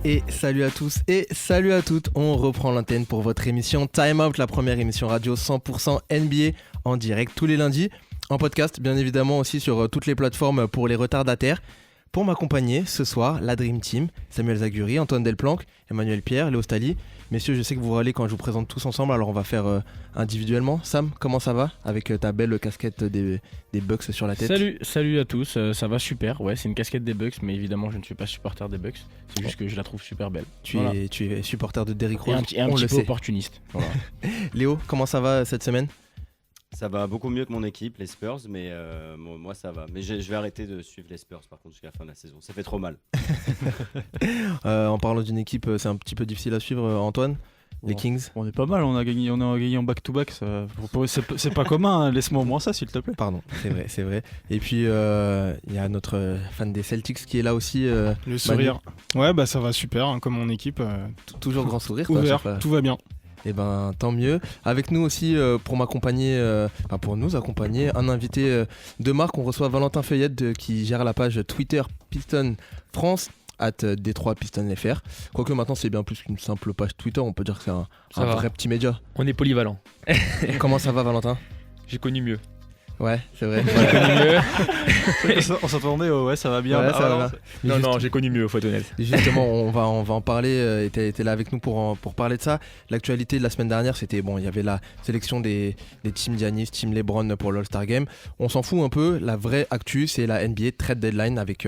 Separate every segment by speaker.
Speaker 1: Et salut à tous et salut à toutes, on reprend l'antenne pour votre émission Time Out, la première émission radio 100% NBA en direct tous les lundis, en podcast bien évidemment aussi sur toutes les plateformes pour les retardataires. Pour m'accompagner ce soir, la Dream Team, Samuel Zaguri, Antoine Delplanque, Emmanuel Pierre, Léo Stali. Messieurs, je sais que vous râlez quand je vous présente tous ensemble, alors on va faire individuellement. Sam, comment ça va avec ta belle casquette des Bucks sur la tête?
Speaker 2: Salut à tous, ça va super. Ouais, c'est une casquette des Bucks, mais évidemment, je ne suis pas supporter des Bucks. C'est juste que je la trouve super belle.
Speaker 1: Tu es supporter de Derrick Rose,
Speaker 2: et un petit peu opportuniste. Voilà.
Speaker 1: Léo, comment ça va cette semaine?
Speaker 3: Ça va beaucoup mieux que mon équipe, les Spurs, mais moi ça va. Mais je vais arrêter de suivre les Spurs par contre jusqu'à la fin de la saison. Ça fait trop mal.
Speaker 1: En parlant d'une équipe, c'est un petit peu difficile à suivre, Antoine. Les Kings.
Speaker 4: On est pas mal, on a gagné en back-to-back. C'est pas commun, hein. Laisse-moi au moins ça, s'il te plaît.
Speaker 1: Pardon, c'est vrai. Et puis, il y a notre fan des Celtics qui est là aussi.
Speaker 5: Le sourire. Ouais, bah ça va super, hein, comme mon équipe.
Speaker 1: Toujours grand sourire.
Speaker 5: Ouvert, tout va bien.
Speaker 1: Et ben tant mieux. Avec nous aussi pour nous accompagner, un invité de marque. On reçoit Valentin Feuillette qui gère la page Twitter Piston France @Détroit Piston FR. Quoique maintenant c'est bien plus qu'une simple page Twitter, on peut dire que c'est un vrai petit média.
Speaker 6: On est polyvalent.
Speaker 1: Comment ça va Valentin?
Speaker 6: J'ai connu mieux.
Speaker 1: Ouais, c'est vrai.
Speaker 6: J'ai connu mieux.
Speaker 4: On s'attendait, ouais, ça va bien.
Speaker 6: Ouais, ça va. Non, j'ai connu mieux, faut être honnête.
Speaker 1: Justement, on va en parler. T'es là avec nous pour parler de ça. L'actualité de la semaine dernière, c'était il y avait la sélection des teams Giannis, team LeBron pour l'All-Star Game. On s'en fout un peu. La vraie actu, c'est la NBA trade deadline avec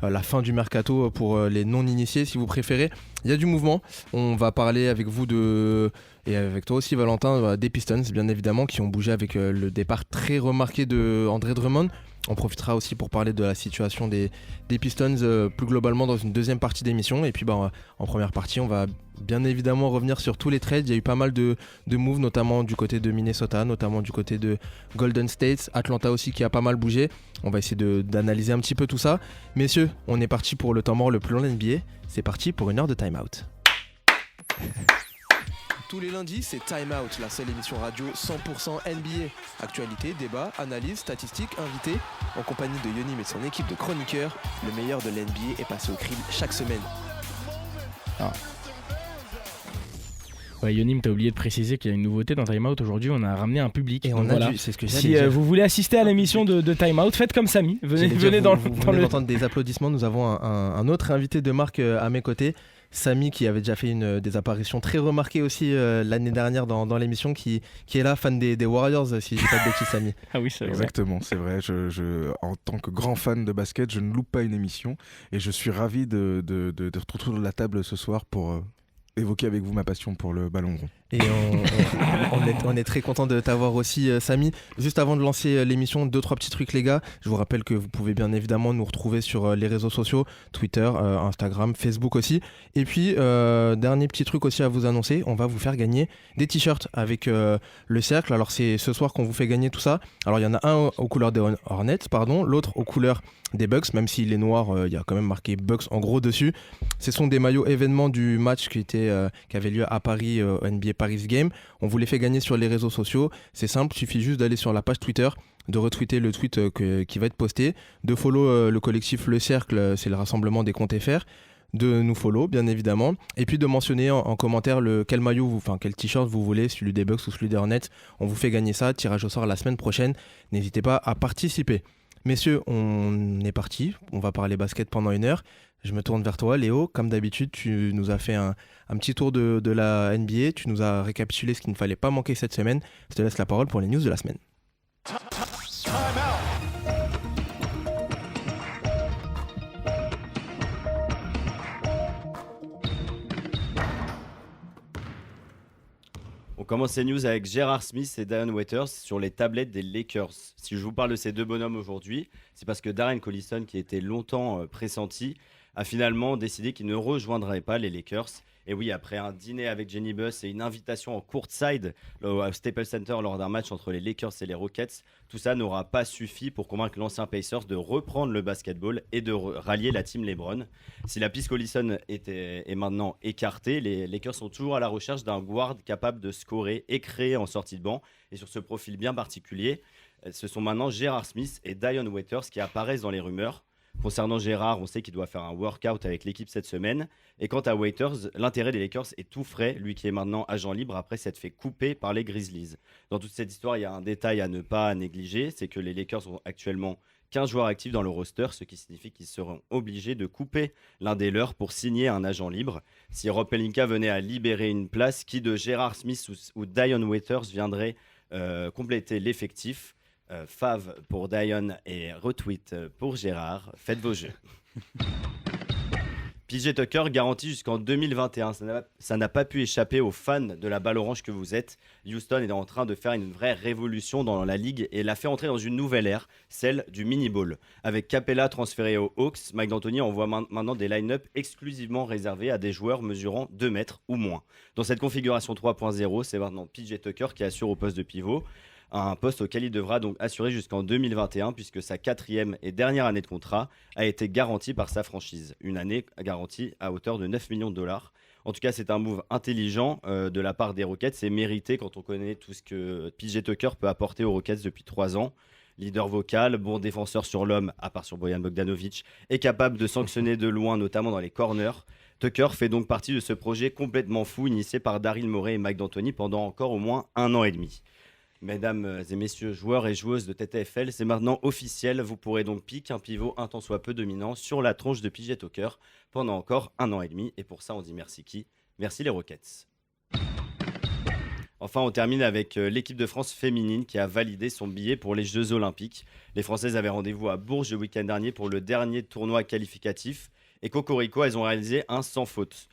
Speaker 1: la fin du mercato pour les non-initiés, si vous préférez. Il y a du mouvement. On va parler avec vous et avec toi aussi Valentin, des Pistons bien évidemment, qui ont bougé avec le départ très remarqué de André Drummond. On profitera aussi pour parler de la situation des Pistons plus globalement dans une deuxième partie d'émission. Et puis en première partie, on va bien évidemment revenir sur tous les trades. Il y a eu pas mal de moves, notamment du côté de Minnesota, notamment du côté de Golden State, Atlanta aussi qui a pas mal bougé. On va essayer d'analyser un petit peu tout ça. Messieurs, on est parti pour le temps mort le plus long de l'NBA. C'est parti pour une heure de Time Out. Tous les lundis, c'est Time Out, la seule émission radio 100% NBA. Actualité, débat, analyse, statistiques, invités. En compagnie de Yonim et son équipe de chroniqueurs, le meilleur de l'NBA est passé au crible chaque semaine.
Speaker 2: Ouais, Yonim, t'as oublié de préciser qu'il y a une nouveauté dans Time Out. Aujourd'hui, on a ramené un public.
Speaker 1: Et c'est ce que
Speaker 2: si vous voulez assister à l'émission de Time Out, faites comme Samy. Venez dans
Speaker 1: d'entendre des applaudissements. Nous avons un autre invité de marque à mes côtés. Samy qui avait déjà fait des apparitions très remarquées aussi l'année dernière dans l'émission, qui est là, fan des Warriors, si je dis pas de bêtises, Samy.
Speaker 2: Ah oui, c'est vrai.
Speaker 7: Exactement, c'est vrai. En tant que grand fan de basket, je ne loupe pas une émission et je suis ravi de retrouver autour de la table ce soir pour évoquer avec vous ma passion pour le ballon rond.
Speaker 1: Et on est très content de t'avoir aussi, Samy. Juste avant de lancer l'émission, 2-3 petits trucs les gars. Je vous rappelle que vous pouvez bien évidemment nous retrouver sur les réseaux sociaux, Twitter, Instagram, Facebook aussi. Et puis, dernier petit truc aussi à vous annoncer, on va vous faire gagner des t-shirts avec le cercle. Alors c'est ce soir qu'on vous fait gagner tout ça. Alors il y en a un aux couleurs des Hornets, l'autre aux couleurs des Bucks, même s'il est noir, il y a quand même marqué Bucks en gros dessus. Ce sont des maillots événements du match qui avait lieu à Paris, NBA Paris Game. On vous les fait gagner sur les réseaux sociaux. C'est simple, il suffit juste d'aller sur la page Twitter, de retweeter le tweet qui va être posté, de follow le collectif Le Cercle, c'est le rassemblement des comptes FR, de nous follow bien évidemment, et puis de mentionner en commentaire quel maillot, quel t-shirt vous voulez, celui des Bucks ou celui des Hornets. On vous fait gagner ça, tirage au sort la semaine prochaine. N'hésitez pas à participer. Messieurs, on est parti, on va parler basket pendant une heure. Je me tourne vers toi, Léo. Comme d'habitude, tu nous as fait un petit tour de la NBA. Tu nous as récapitulé ce qu'il ne fallait pas manquer cette semaine. Je te laisse la parole pour les news de la semaine.
Speaker 3: On commence ces news avec J.R. Smith et Dion Waiters sur les tablettes des Lakers. Si je vous parle de ces deux bonhommes aujourd'hui, c'est parce que Darren Collison, qui était longtemps pressenti, a finalement décidé qu'il ne rejoindrait pas les Lakers. Et oui, après un dîner avec Jenny Buss et une invitation en courtside au Staples Center lors d'un match entre les Lakers et les Rockets, tout ça n'aura pas suffi pour convaincre l'ancien Pacers de reprendre le basketball et de rallier la team LeBron. Si la piste Collison est maintenant écartée, les Lakers sont toujours à la recherche d'un guard capable de scorer et créer en sortie de banc. Et sur ce profil bien particulier, ce sont maintenant J.R. Smith et Dion Waiters qui apparaissent dans les rumeurs. Concernant Gérard, on sait qu'il doit faire un workout avec l'équipe cette semaine. Et quant à Waiters, l'intérêt des Lakers est tout frais, lui qui est maintenant agent libre après s'être fait couper par les Grizzlies. Dans toute cette histoire, il y a un détail à ne pas négliger, c'est que les Lakers ont actuellement 15 joueurs actifs dans le roster, ce qui signifie qu'ils seront obligés de couper l'un des leurs pour signer un agent libre. Si Rob Pelinka venait à libérer une place, qui de Gérard Smith ou Dion Waiters viendrait compléter l'effectif. Fave pour Dion et retweet pour Gérard. Faites vos jeux. PJ Tucker garantit jusqu'en 2021. Ça n'a pas pu échapper aux fans de la balle orange que vous êtes. Houston est en train de faire une vraie révolution dans la ligue et l'a fait entrer dans une nouvelle ère, celle du mini-ball. Avec Capella transféré aux Hawks, Mike D'Antoni envoie maintenant des line-up exclusivement réservés à des joueurs mesurant 2 mètres ou moins. Dans cette configuration 3.0, c'est maintenant PJ Tucker qui assure au poste de pivot. Un poste auquel il devra donc assurer jusqu'en 2021 puisque sa 4e et dernière année de contrat a été garantie par sa franchise. Une année garantie à hauteur de 9 millions de dollars. En tout cas, c'est un move intelligent de la part des Rockets. C'est mérité quand on connaît tout ce que PJ Tucker peut apporter aux Rockets depuis 3 ans. Leader vocal, bon défenseur sur l'homme, à part sur Bojan Bogdanovic, est capable de sanctionner de loin, notamment dans les corners. Tucker fait donc partie de ce projet complètement fou initié par Daryl Morey et Mike D'Antoni pendant encore au moins 1 an et demi. Mesdames et messieurs, joueurs et joueuses de TTFL, c'est maintenant officiel. Vous pourrez donc piquer un pivot un tant soit peu dominant sur la tronche de PJ Tucker pendant encore 1 an et demi. Et pour ça, on dit merci qui ? Merci les Rockets. Enfin, on termine avec l'équipe de France féminine qui a validé son billet pour les Jeux Olympiques. Les Françaises avaient rendez-vous à Bourges le week-end dernier pour le dernier tournoi qualificatif. Et cocorico, elles ont réalisé un sans faute.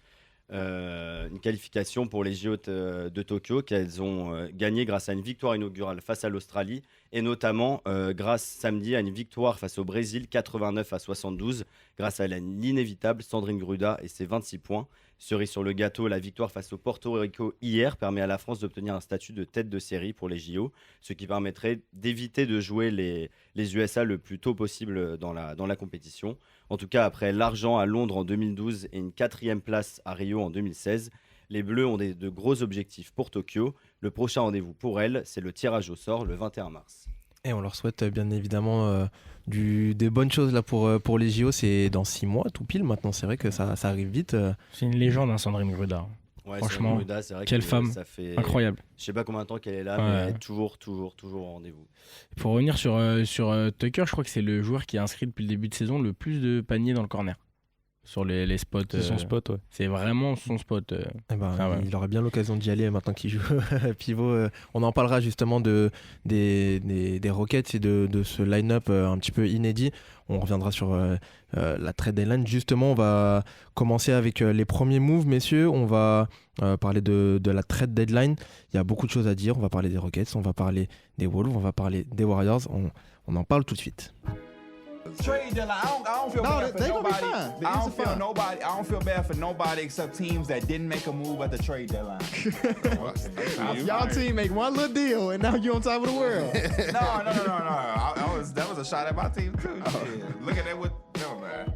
Speaker 3: Une qualification pour les JO de Tokyo qu'elles ont gagné grâce à une victoire inaugurale face à l'Australie et notamment grâce samedi à une victoire face au Brésil 89-72 grâce à l'inévitable Sandrine Gruda et ses 26 points. Cerise sur le gâteau, la victoire face au Porto Rico hier permet à la France d'obtenir un statut de tête de série pour les JO, ce qui permettrait d'éviter de jouer les USA le plus tôt possible dans la compétition. En tout cas, après l'argent à Londres en 2012 et une 4e place à Rio en 2016, les Bleus ont de gros objectifs pour Tokyo. Le prochain rendez-vous pour elles, c'est le tirage au sort le 21 mars.
Speaker 1: Et on leur souhaite bien évidemment des bonnes choses là pour les JO. C'est dans 6 mois, tout pile maintenant. C'est vrai que ça arrive vite.
Speaker 2: C'est une légende, hein, Sandrine Gruda.
Speaker 3: Ouais,
Speaker 2: franchement,
Speaker 3: Gruda, c'est vrai
Speaker 2: quelle
Speaker 3: que
Speaker 2: femme,
Speaker 3: ça fait...
Speaker 2: incroyable.
Speaker 3: Je sais pas combien de temps qu'elle est là,
Speaker 2: Ouais.
Speaker 3: mais elle est toujours au rendez-vous.
Speaker 2: Pour revenir sur Tucker, je crois que c'est le joueur qui a inscrit depuis le début de saison le plus de paniers dans le corner. Sur les spots.
Speaker 4: C'est son spot, ouais.
Speaker 2: C'est vraiment son spot.
Speaker 1: Eh ben,
Speaker 2: Ah ouais.
Speaker 1: Il aura bien l'occasion d'y aller maintenant qu'il joue pivot. On en parlera justement des Rockets et de ce line-up un petit peu inédit. On reviendra sur la trade deadline. Justement, on va commencer avec les premiers moves, messieurs. On va parler de la trade deadline. Il y a beaucoup de choses à dire. On va parler des Rockets, on va parler des Wolves, on va parler des Warriors. On en parle tout de suite.
Speaker 8: Trade deadline. I don't feel bad for nobody. I don't feel bad for nobody except teams that didn't make a move at the trade deadline.
Speaker 9: Y'all team make one little deal and now you're on top of the world.
Speaker 8: No. That was a shot at my team too. Shit. Look at that with no man.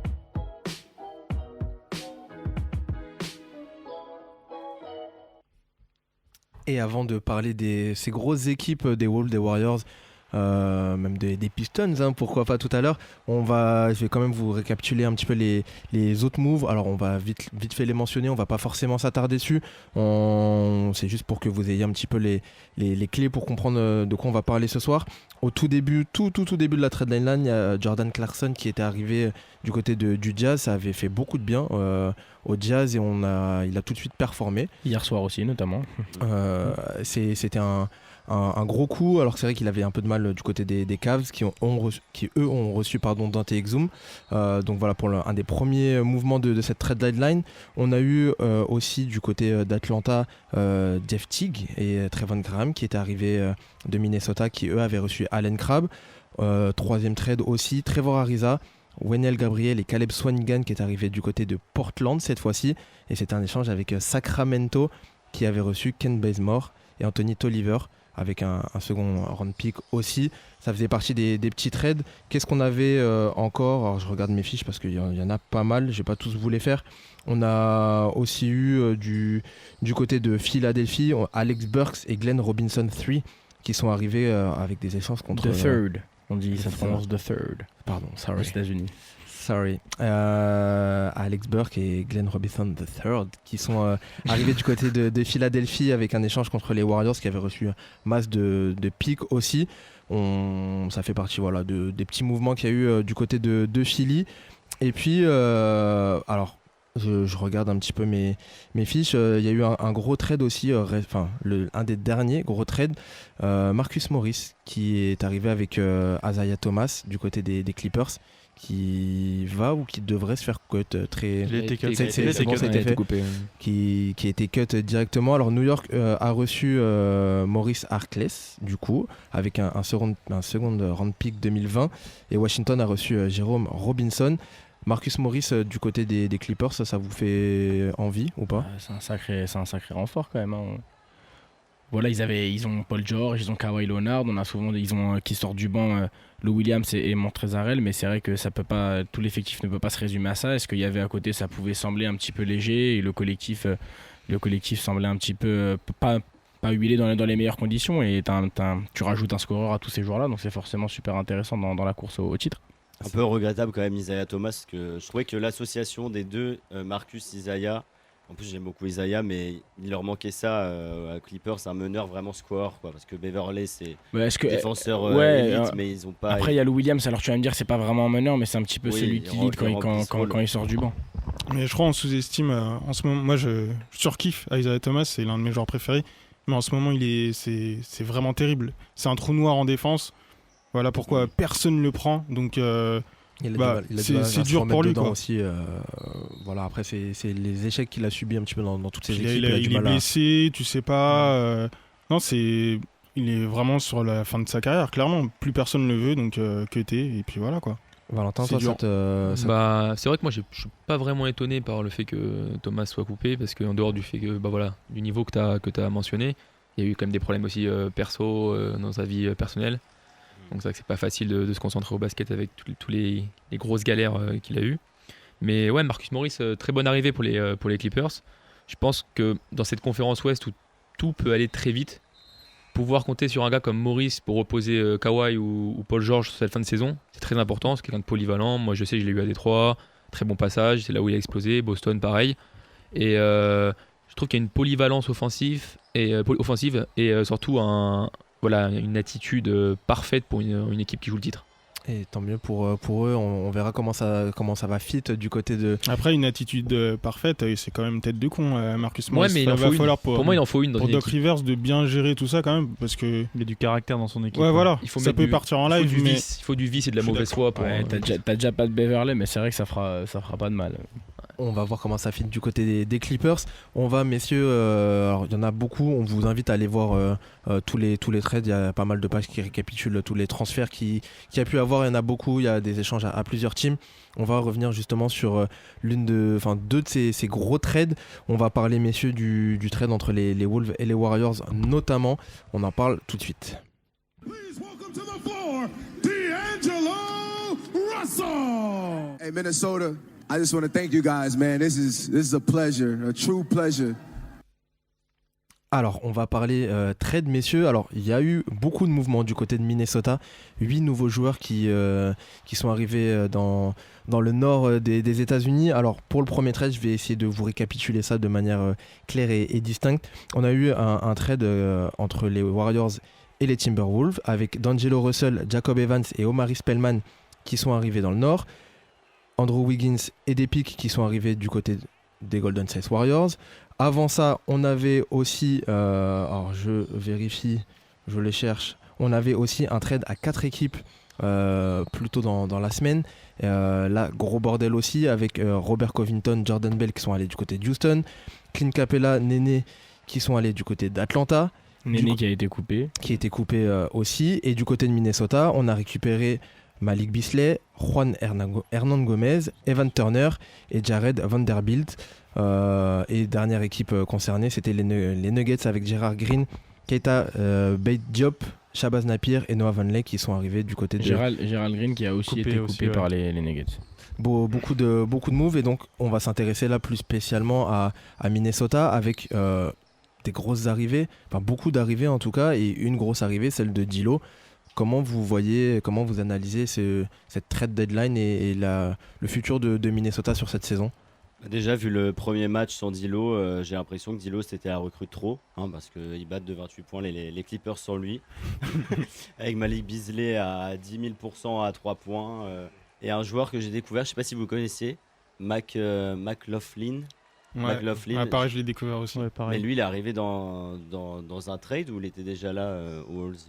Speaker 1: Et avant de parler de ces grosses équipes des Wolves, des Warriors, même des Pistons, hein, pourquoi pas tout à l'heure, je vais quand même vous récapituler un petit peu les autres moves. Alors on va vite fait les mentionner, on va pas forcément s'attarder dessus, c'est juste pour que vous ayez un petit peu les clés pour comprendre de quoi on va parler ce soir. Au tout début de la trade deadline, il y a Jordan Clarkson qui était arrivé du côté du Jazz. Ça avait fait beaucoup de bien au Jazz et il a tout de suite performé.
Speaker 2: Hier soir aussi notamment.
Speaker 1: C'était un gros coup, alors que c'est vrai qu'il avait un peu de mal du côté des Cavs qui eux ont reçu Dante Exum. Donc voilà pour un des premiers mouvements de cette trade deadline. On a eu aussi du côté d'Atlanta Jeff Teague et Trevon Graham qui étaient arrivés de Minnesota, qui eux avaient reçu Allen Crabbe. Troisième trade aussi, Trevor Ariza, Wendell Gabriel et Caleb Swanigan qui est arrivé du côté de Portland cette fois-ci, et c'était un échange avec Sacramento qui avait reçu Ken Bazemore et Anthony Tolliver avec un second round pick aussi. Ça faisait partie des petits trades. Qu'est-ce qu'on avait encore ? Alors je regarde mes fiches parce qu'il y en a pas mal, je vais pas tous vous les faire. On a aussi eu du côté de Philadelphie, Alex Burks et Glenn Robinson III qui sont arrivés avec des échanges contre...
Speaker 2: The Third, on dit, ça se prononce The Third.
Speaker 1: Pardon,
Speaker 2: Aux
Speaker 1: sorry.
Speaker 2: États-Unis.
Speaker 1: Sorry. Alex Burke et Glenn Robinson III qui sont arrivés du côté de Philadelphie avec un échange contre les Warriors qui avaient reçu masse de pics aussi. Ça fait partie des petits mouvements qu'il y a eu du côté de Philly. Et puis, alors, je regarde un petit peu mes fiches. Il y a eu un gros trade aussi, un des derniers gros trades. Marcus Morris qui est arrivé avec Isaiah Thomas du côté des Clippers, qui va ou qui devrait se faire cut très.
Speaker 4: Il a été cut.
Speaker 1: Qui a été cut directement. Alors New York a reçu Maurice Harkless du coup avec un second round pick 2020 et Washington a reçu Jérôme Robinson. Marcus Morris du côté des Clippers, ça vous fait envie ou pas?
Speaker 2: C'est un sacré renfort quand même. Hein. Voilà, ils ont Paul George, ils ont Kawhi Leonard, ils ont qui sortent du banc Lou Williams et Montrezl, mais c'est vrai que ça peut pas, tout l'effectif ne peut pas se résumer à ça. Est-ce qu'il y avait à côté, ça pouvait sembler un petit peu léger et le collectif semblait un petit peu pas huilé dans les meilleures conditions et tu rajoutes un scoreur à tous ces joueurs-là, donc c'est forcément super intéressant dans la course au titre.
Speaker 3: Un peu regrettable quand même Isaiah Thomas, parce que je trouvais que l'association des deux, Marcus, Isaiah, en plus j'aime beaucoup Isaiah, mais il leur manquait ça à Clippers, un meneur vraiment score, parce que Beverley c'est défenseur élite, mais ils ont pas...
Speaker 2: Après il y a Lou Williams, alors tu vas me dire c'est pas vraiment un meneur, mais c'est un petit peu celui qui lead quand il sort du banc.
Speaker 5: Mais je crois qu'on sous-estime en ce moment, moi je surkiffe Isaiah Thomas, c'est l'un de mes joueurs préférés, mais en ce moment c'est vraiment terrible, c'est un trou noir en défense. Voilà pourquoi personne ne le prend, donc c'est dur pour lui.
Speaker 1: Aussi, après, c'est les échecs qu'il a subis un petit peu dans toutes ses équipes.
Speaker 5: Il est blessé, tu sais pas. Non, il est vraiment sur la fin de sa carrière, clairement. Plus personne ne le veut, donc que t'es, et puis voilà quoi.
Speaker 1: Valentin, toi,
Speaker 6: c'est vrai que moi je suis pas vraiment étonné par le fait que Thomas soit coupé, parce qu'en dehors du fait que du niveau que t'as mentionné, il y a eu quand même des problèmes aussi perso dans sa vie personnelle. Donc c'est vrai que c'est pas facile de se concentrer au basket avec tous les grosses galères qu'il a eues. Mais ouais, Marcus Morris, très bonne arrivée pour les Clippers. Je pense que dans cette conférence Ouest où tout peut aller très vite, pouvoir compter sur un gars comme Morris pour opposer Kawhi ou Paul George sur cette fin de saison, c'est très important. C'est quelqu'un de polyvalent. Moi je sais, je l'ai eu à Détroit, très bon passage, c'est là où il a explosé. Boston pareil. Et je trouve qu'il y a une polyvalence offensive et surtout une attitude parfaite pour une équipe qui joue le titre.
Speaker 1: Et tant mieux pour eux, on verra comment ça va fit du côté de...
Speaker 5: Après, une attitude parfaite, c'est quand même tête de con, Marcus Morris.
Speaker 6: Ouais, mais il en faut une dans
Speaker 5: pour
Speaker 6: une
Speaker 5: Doc
Speaker 6: équipe.
Speaker 5: Rivers de bien gérer tout ça quand même, parce que...
Speaker 4: Il y a du caractère dans son équipe.
Speaker 5: Ouais, voilà,
Speaker 6: ça
Speaker 5: peut partir en live, mais...
Speaker 6: Il faut du vice et de la mauvaise foi.
Speaker 2: T'as déjà pas de Beverley, mais c'est vrai que ça fera pas de mal.
Speaker 1: On va voir comment ça fit du côté des Clippers. On va, messieurs, alors il y en a beaucoup. On vous invite à aller voir tous les trades. Il y a pas mal de pages qui récapitulent tous les transferts qu'il y a pu avoir. Il y en a beaucoup. Il y a des échanges à plusieurs teams. On va revenir justement sur deux de ces gros trades. On va parler, messieurs, du trade entre les Wolves et les Warriors notamment. On en parle tout de suite.
Speaker 10: Please welcome to the floor, D'Angelo Russell.
Speaker 11: Hey, Minnesota. I just want to thank you guys, man. This is a pleasure, a true pleasure.
Speaker 1: Alors, on va parler trade, messieurs. Alors, il y a eu beaucoup de mouvements du côté de Minnesota. 8 nouveaux joueurs qui sont arrivés dans le nord des États-Unis. Alors, pour le premier trade, je vais essayer de vous récapituler ça de manière claire et distincte. On a eu un trade entre les Warriors et les Timberwolves avec D'Angelo Russell, Jacob Evans et Omari Spellman qui sont arrivés dans le nord. Andrew Wiggins et des pics qui sont arrivés du côté des Golden State Warriors. Avant ça, on avait aussi, alors je vérifie, je les cherche, on avait aussi un trade à 4 équipes plus tôt dans la semaine. Là, gros bordel aussi avec Robert Covington, Jordan Bell qui sont allés du côté de Houston, Clint Capella, Néné qui sont allés du côté d'Atlanta.
Speaker 2: Néné qui a été coupé.
Speaker 1: Qui a été coupé aussi. Et du côté de Minnesota, on a récupéré Malik Beasley, Juan Hernan Gomez, Evan Turner et Jared Vanderbilt. Et dernière équipe concernée, c'était les Nuggets avec Gerard Green, Keita Bate Diop, Shabazz Napier et Noah Vonleh qui sont arrivés du côté de...
Speaker 2: Gerald Green qui a aussi été coupé par les Nuggets.
Speaker 1: Beaucoup de moves, et donc on va s'intéresser là plus spécialement à Minnesota avec des grosses arrivées, enfin beaucoup d'arrivées en tout cas, et une grosse arrivée, celle de D'Lo. Comment vous analysez cette trade deadline et le futur de Minnesota sur cette saison?
Speaker 3: Déjà, vu le premier match sans D'Lo, j'ai l'impression que D'Lo c'était la recrue trop, parce qu'ils battent de 28 points les Clippers sans lui. Avec Malik Beasley à 10 000% à 3 points. Et un joueur que j'ai découvert, je ne sais pas si vous connaissez, McLaughlin.
Speaker 5: Ouais, pareil, je l'ai découvert aussi.
Speaker 4: Ouais,
Speaker 3: Mais lui, il est arrivé dans un trade où il était déjà là aux Wolves.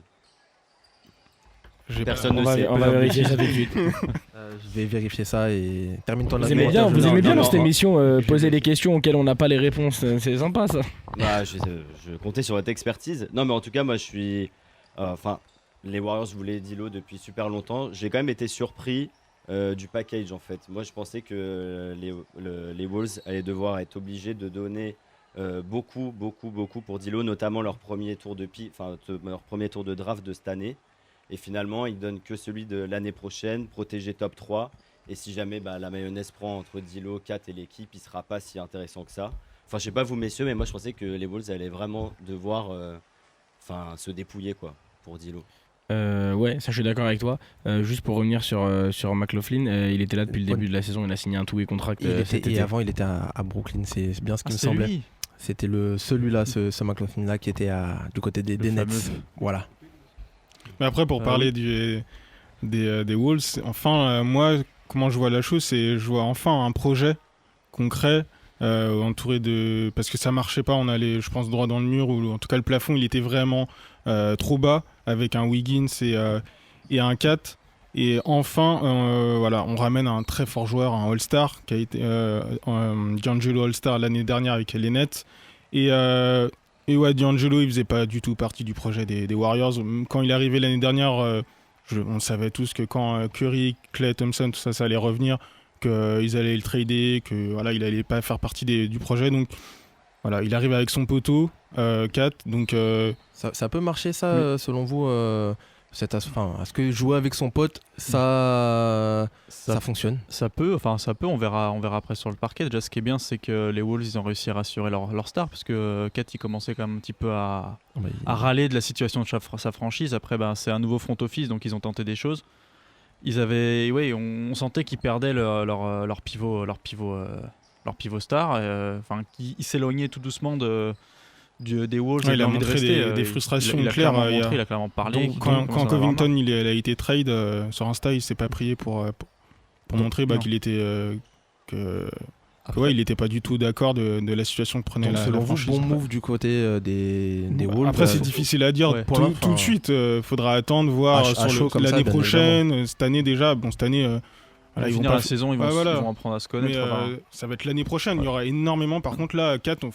Speaker 3: Personne ne sait.
Speaker 2: On va vérifier ça tout de suite.
Speaker 1: Je vais vérifier ça et termine ton
Speaker 2: Vous aimez bien dans cette émission poser des questions auxquelles on n'a pas les réponses. C'est sympa ça.
Speaker 3: Bah, je comptais sur votre expertise. Non, mais en tout cas, moi, je suis. Les Warriors voulaient D'Lo depuis super longtemps. J'ai quand même été surpris du package en fait. Moi, je pensais que les Wolves allaient devoir être obligés de donner beaucoup pour D'Lo, notamment leur premier tour leur premier tour de draft de cette année. Et finalement, ils donnent que celui de l'année prochaine, protégé top 3. Et si jamais la mayonnaise prend entre D'Lo, Kat et l'équipe, il ne sera pas si intéressant que ça. Enfin, je sais pas vous messieurs, mais moi je pensais que les Wolves allaient vraiment devoir se dépouiller quoi, pour D'Lo.
Speaker 2: Ouais, ça je suis d'accord avec toi. Juste pour revenir sur McLaughlin, il était là depuis le début de la saison, il a signé un tout et contract.
Speaker 1: Et avant, il était à Brooklyn, c'est bien ce qui me semblait.
Speaker 4: Lui.
Speaker 1: C'était celui-là, ce McLaughlin-là, qui était du côté des Nets. Voilà.
Speaker 5: Mais après, pour parler des Wolves, enfin, moi, comment je vois la chose, c'est je vois enfin un projet concret entouré de... Parce que ça marchait pas, on allait, je pense, droit dans le mur, ou en tout cas le plafond, il était vraiment trop bas, avec un Wiggins et un Cat. Et enfin, on ramène un très fort joueur, un All-Star, qui a été D'Angelo All-Star l'année dernière avec les Nets. Et ouais, D'Angelo, il faisait pas du tout partie du projet des Warriors. Quand il est arrivé l'année dernière, on savait tous que quand Curry, Klay Thompson, tout ça allait revenir, qu'ils allaient le trader, que voilà, il allait pas faire partie du projet. Donc voilà, il arrive avec son poteau, 4. Donc
Speaker 1: ça peut marcher ça, selon vous est-ce que jouer avec son pote, ça fonctionne?
Speaker 4: Ça peut, on verra après sur le parquet. Déjà, ce qui est bien, c'est que les Wolves, ils ont réussi à rassurer leur star, parce que Kat, il commençait quand même un petit peu à râler de la situation de sa franchise. Après, c'est un nouveau front office, donc ils ont tenté des choses. On sentait qu'ils perdaient leur pivot star, qui s'éloignait tout doucement des Wolves.
Speaker 5: Il a montré des frustrations claires.
Speaker 4: Il a clairement parlé.
Speaker 5: Donc, quand Covington il a été trade sur Insta, il s'est pas prié pour montrer qu'il était il était pas du tout d'accord de la situation que prenait la franchise.
Speaker 1: Bon move du côté des Wolves.
Speaker 5: Après, c'est difficile à dire tout de suite. Faudra attendre voir sur l'année prochaine. Cette année déjà. Cette année.
Speaker 4: Ils vont finir la saison, ils vont apprendre à se connaître.
Speaker 5: Mais, ça va être l'année prochaine. Il y aura énormément. Par contre, là, 4,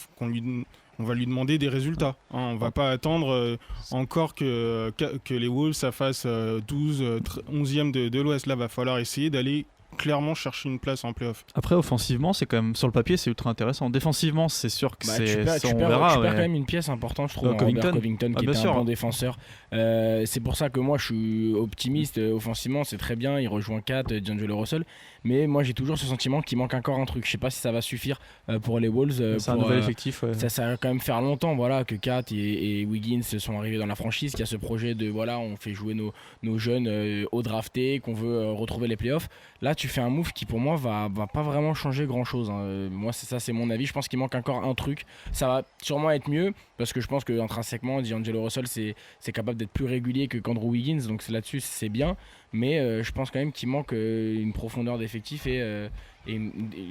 Speaker 5: on va lui demander des résultats. On va pas attendre encore que les Wolves ça fasse 11e de l'Ouest. Là, va falloir essayer d'aller clairement chercher une place en play-off.
Speaker 4: Après, offensivement, c'est quand même sur le papier, c'est ultra intéressant. Défensivement, c'est sûr que
Speaker 2: tu perds quand même une pièce importante, je trouve,
Speaker 4: Covington
Speaker 2: qui était un bon défenseur. C'est pour ça que moi, je suis optimiste. Offensivement, c'est très bien. Il rejoint Kat, D'Angelo Russell. Mais moi, j'ai toujours ce sentiment qu'il manque encore un truc. Je sais pas si ça va suffire pour les Wolves.
Speaker 4: C'est un nouvel effectif. Ouais.
Speaker 2: Ça va quand même faire longtemps, que Kat et Wiggins sont arrivés dans la franchise, qu'il y a ce projet de on fait jouer nos jeunes au drafté, qu'on veut retrouver les playoffs. Là, tu fais un move qui pour moi va pas vraiment changer grand chose. Moi, c'est mon avis. Je pense qu'il manque encore un truc. Ça va sûrement être mieux parce que je pense qu'intrinsèquement, D'Angelo Russell c'est capable d'être plus régulier que qu'Andrew Wiggins. Donc là-dessus, c'est bien. Mais je pense quand même qu'il manque une profondeur d'effectif et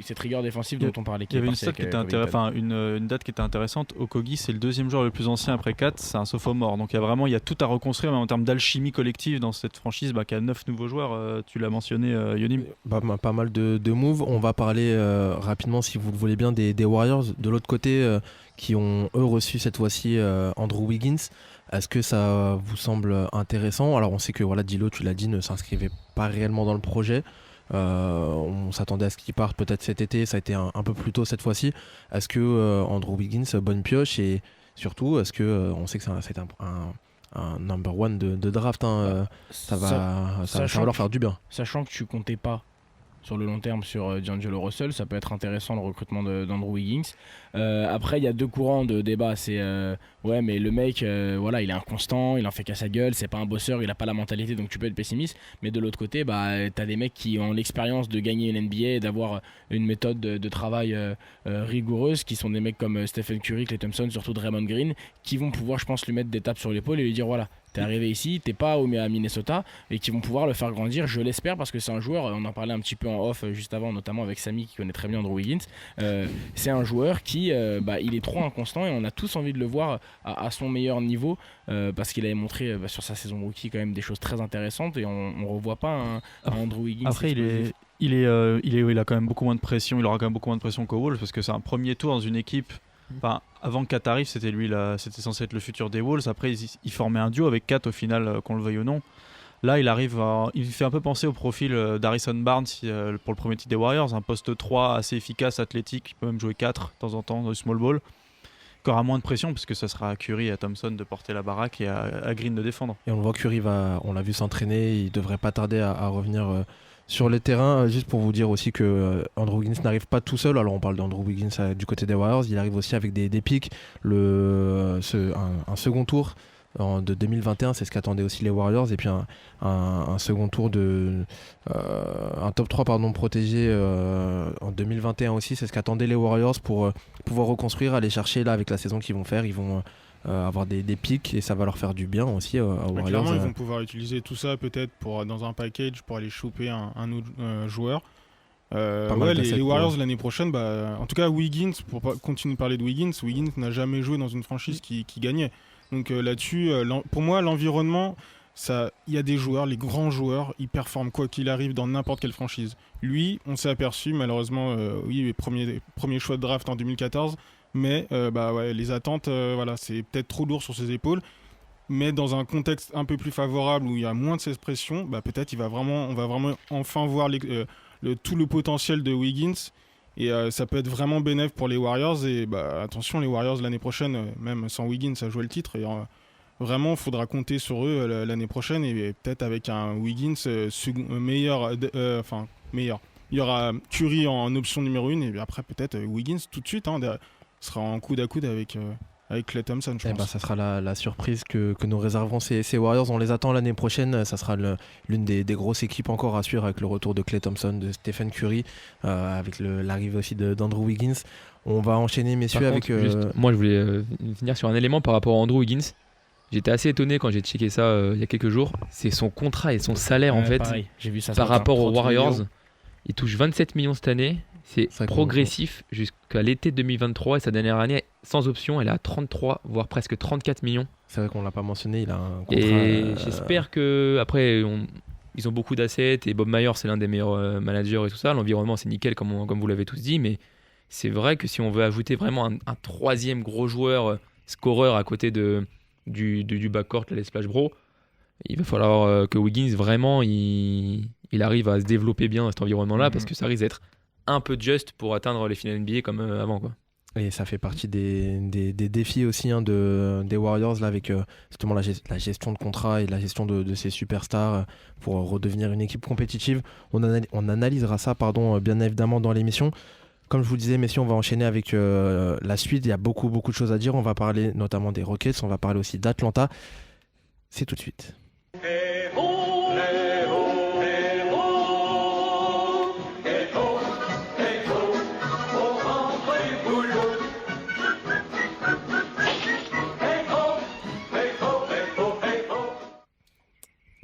Speaker 2: cette rigueur défensive dont on parlait.
Speaker 4: Il y avait une date qui était intéressante. Okogie, c'est le deuxième joueur le plus ancien après 4, c'est un sophomore. Donc il y a tout à reconstruire, mais en termes d'alchimie collective dans cette franchise qui a 9 nouveaux joueurs. Tu l'as mentionné, Yonim.
Speaker 1: Pas mal de moves. On va parler rapidement, si vous le voulez bien, des Warriors. De l'autre côté, qui ont eux reçu cette fois-ci Andrew Wiggins. Est-ce que ça vous semble intéressant? Alors on sait que D'Lo, tu l'as dit, ne s'inscrivait pas réellement dans le projet. On s'attendait à ce qu'il parte peut-être cet été, ça a été un peu plus tôt cette fois-ci. Est-ce que Andrew Wiggins, bonne pioche, et surtout, est-ce que on sait que c'est un number one de draft, ça va leur faire du bien.
Speaker 2: Sachant que tu comptais pas sur le long terme sur D'Angelo Russell. Ça peut être intéressant le recrutement d'Andrew Wiggins. Après, il y a 2 courants de débat. C'est ouais, mais le mec, voilà, il est inconstant, il en fait qu'à sa gueule, c'est pas un bosseur, il a pas la mentalité, donc tu peux être pessimiste. Mais de l'autre côté, t'as des mecs qui ont l'expérience de gagner une NBA et d'avoir une méthode de travail rigoureuse, qui sont des mecs comme Stephen Curry, Klay Thompson, surtout Draymond Green, qui vont pouvoir, je pense, lui mettre des tapes sur l'épaule et lui dire voilà, t'es arrivé ici, t'es pas à Minnesota, et qui vont pouvoir le faire grandir, je l'espère, parce que c'est un joueur, on en parlait un petit peu en off juste avant, notamment avec Samy qui connaît très bien Andrew Wiggins. C'est un joueur qui il est trop inconstant et on a tous envie de le voir à son meilleur niveau, parce qu'il avait montré sur sa saison rookie quand même des choses très intéressantes, et on revoit pas un Andrew Wiggins.
Speaker 4: Après, il a quand même beaucoup moins de pression, il aura quand même beaucoup moins de pression qu'au Wolves, parce que c'est un premier tour dans une équipe. Enfin, avant que Kat arrive, c'était c'était censé être le futur des Wolves. Après, il formait un duo avec Kat au final, qu'on le veuille ou non. Là, il fait un peu penser au profil d'Harrison Barnes pour le premier titre des Warriors, un poste 3 assez efficace, athlétique, il peut même jouer 4 de temps en temps dans le small ball. Il aura moins de pression, parce que ça sera à Curry et à Thompson de porter la baraque et à Green de défendre.
Speaker 1: Et on le voit, Curry on l'a vu s'entraîner, il devrait pas tarder à revenir sur le terrain. Juste pour vous dire aussi que Andrew Wiggins n'arrive pas tout seul. Alors on parle d'Andrew Wiggins du côté des Warriors, il arrive aussi avec des pics, un second tour de 2021, c'est ce qu'attendaient aussi les Warriors, et puis un second tour un top 3 protégé en 2021 aussi, c'est ce qu'attendaient les Warriors pour pouvoir reconstruire, aller chercher là avec la saison qu'ils vont faire. Ils vont avoir des pics et ça va leur faire du bien aussi aux Warriors.
Speaker 5: Clairement, ils vont pouvoir utiliser tout ça peut-être dans un package pour aller choper un autre joueur. Les Warriors l'année prochaine, en tout cas Wiggins, pour continuer de parler de Wiggins n'a jamais joué dans une franchise qui gagnait. Donc là-dessus, pour moi, l'environnement, il y a des joueurs, les grands joueurs, ils performent quoi qu'il arrive dans n'importe quelle franchise. Lui, on s'est aperçu, malheureusement, premier choix de draft en 2014, mais les attentes, c'est peut-être trop lourd sur ses épaules. Mais dans un contexte un peu plus favorable où il y a moins de cette pression, peut-être on va vraiment enfin voir tout le potentiel de Wiggins. Et ça peut être vraiment bénéfique pour les Warriors. Et attention, les Warriors l'année prochaine, même sans Wiggins, ça jouer le titre. Et vraiment, il faudra compter sur eux l'année prochaine. Et peut-être avec un Wiggins meilleur. Il y aura Curry en option numéro 1. Et après, peut-être Wiggins tout de suite sera en coude à coude avec Klay Thompson, je pense.
Speaker 1: Ça sera la surprise que nous réserverons ces Warriors. On les attend l'année prochaine. Ça sera l'une des grosses équipes encore à suivre, avec le retour de Klay Thompson, de Stephen Curry, avec l'arrivée aussi d'Andrew Wiggins. On va enchaîner, messieurs, avec...
Speaker 6: Moi, je voulais finir sur un élément par rapport à Andrew Wiggins. J'étais assez étonné quand j'ai checké ça il y a quelques jours. C'est son contrat et son salaire, en fait,
Speaker 2: pareil. J'ai vu ça
Speaker 6: par rapport aux Warriors. Millions. Il touche 27 millions cette année. C'est progressif jusqu'à l'été 2023, et sa dernière année, sans option, elle est à 33, voire presque 34 millions.
Speaker 1: C'est vrai qu'on l'a pas mentionné, il a un contrat...
Speaker 6: Et j'espère que... Après, ils ont beaucoup d'assets, et Bob Myers, c'est l'un des meilleurs managers et tout ça. L'environnement, c'est nickel, comme vous l'avez tous dit, mais c'est vrai que si on veut ajouter vraiment un troisième gros joueur scoreur à côté du backcourt, les Splash Bros, il va falloir que Wiggins, vraiment, il arrive à se développer bien dans cet environnement-là, parce que ça risque d'être un peu juste pour atteindre les finales NBA comme avant, quoi.
Speaker 1: Et ça fait partie des défis aussi des Warriors là, avec justement la gestion de contrat et la gestion de ces superstars pour redevenir une équipe compétitive. On analysera ça bien évidemment dans l'émission. Comme je vous le disais, messieurs, on va enchaîner avec la suite. Il y a beaucoup de choses à dire. On va parler notamment des Rockets, on va parler aussi d'Atlanta. C'est tout de suite.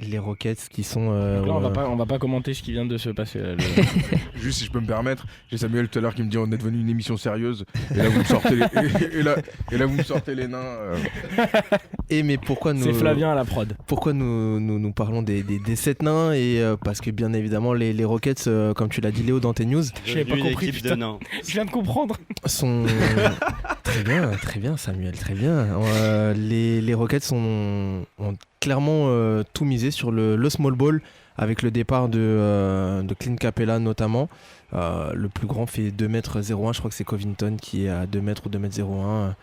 Speaker 1: Les Rockets qui sont...
Speaker 2: là, on va pas commenter ce qui vient de se passer.
Speaker 7: Juste si je peux me permettre, j'ai Samuel tout à l'heure qui me dit on est devenu une émission sérieuse, et là vous me sortez les nains.
Speaker 1: Mais pourquoi nous...
Speaker 2: C'est Flavien à la prod.
Speaker 1: Pourquoi nous parlons des 7 nains, et parce que bien évidemment les Rockets, comme tu l'as dit Léo dans tes news...
Speaker 3: J'ai pas compris, putain.
Speaker 2: Je viens de comprendre.
Speaker 1: Sont... Très bien Samuel, très bien. Les Rockets ont clairement tout misé sur le small ball, avec le départ de Clint Capella notamment. Le plus grand fait 2m01, je crois que c'est Covington qui est à 2m ou 2m01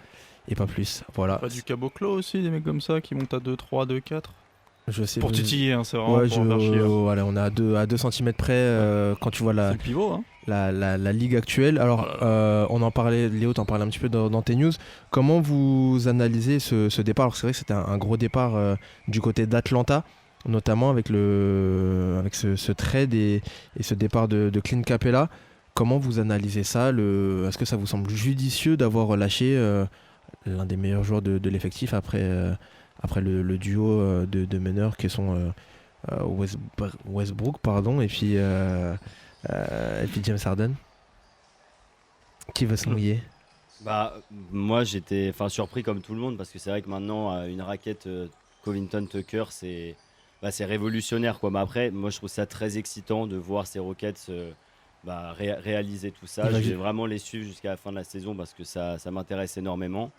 Speaker 1: et pas plus. Voilà.
Speaker 4: Pas du Caboclo aussi, des mecs comme ça qui montent à 2-3, 2-4.
Speaker 1: Je sais,
Speaker 4: pour titiller, hein, c'est vraiment pour faire chier.
Speaker 1: Voilà, on est à 2 cm près quand tu vois
Speaker 4: C'est le pivot, hein.
Speaker 1: la ligue actuelle. Alors, on en parlait, Léo, t'en parlais un petit peu dans tes news. Comment vous analysez ce départ? Alors, c'est vrai que c'était un gros départ du côté d'Atlanta, notamment avec ce trade et ce départ de Clint Capella. Comment vous analysez ça? Est-ce que ça vous semble judicieux d'avoir lâché l'un des meilleurs joueurs de l'effectif après le duo de meneurs qui sont Westbrook et puis James Harden? Qui veut se mouiller?
Speaker 3: Moi j'étais surpris comme tout le monde parce que c'est vrai que maintenant une raquette Covington Tucker c'est révolutionnaire quoi. Mais après moi je trouve ça très excitant de voir ces Rockets réaliser tout ça. Je vais vraiment les suivre jusqu'à la fin de la saison parce que ça m'intéresse énormément.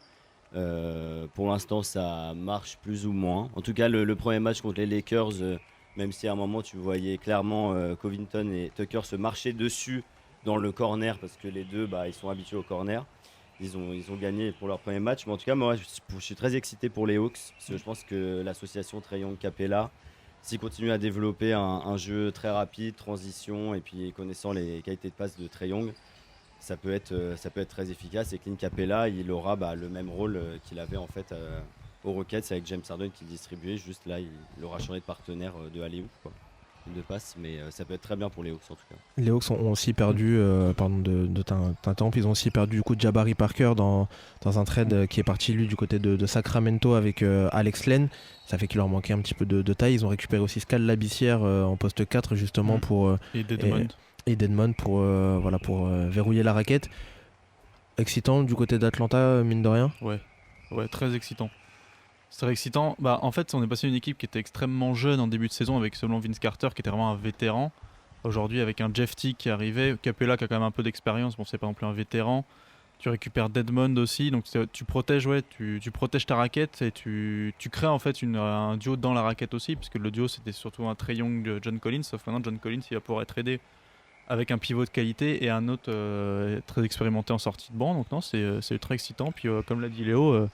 Speaker 3: Pour l'instant ça marche plus ou moins. En tout cas le premier match contre les Lakers, même si à un moment tu voyais clairement Covington et Tucker se marcher dessus dans le corner parce que les deux ils sont habitués au corner. Ils ont gagné pour leur premier match. Mais en tout cas moi je suis très excité pour les Hawks parce que je pense que l'association Trae Young-Capella, s'ils continuent à développer un jeu très rapide, transition et puis connaissant les qualités de passe de Trae Young, ça peut être très efficace. Et Clint Capella, il aura le même rôle qu'il avait en fait aux Rockets avec James Harden qui distribuait. Juste là, il aura changé de partenaire de alley-oop, de passe, mais ça peut être très bien pour les Hawks en tout cas.
Speaker 1: Les Hawks ont aussi perdu, pardon de t'interrompre, ils ont aussi perdu du coup Jabari Parker dans un trade qui est parti lui du côté de Sacramento avec Alex Len. Ça fait qu'il leur manquait un petit peu de taille. Ils ont récupéré aussi Skal Labissière en poste 4 justement pour et Dedmon pour verrouiller la raquette. Excitant du côté d'Atlanta, mine de rien.
Speaker 4: Ouais, très excitant. C'est très excitant. En fait, on est passé d'une équipe qui était extrêmement jeune en début de saison avec seulement Vince Carter qui était vraiment un vétéran. Aujourd'hui, avec un Jeff Teague qui est arrivé, Capella qui a quand même un peu d'expérience, bon, c'est pas non plus un vétéran. Tu récupères Dedmon aussi, donc tu protèges ta raquette et tu crées en fait un duo dans la raquette aussi, puisque le duo c'était surtout un Trae Young, John Collins, sauf que maintenant John Collins il va pouvoir être aidé avec un pivot de qualité et un autre très expérimenté en sortie de banc. Donc non, c'est très excitant. Puis comme l'a dit Léo,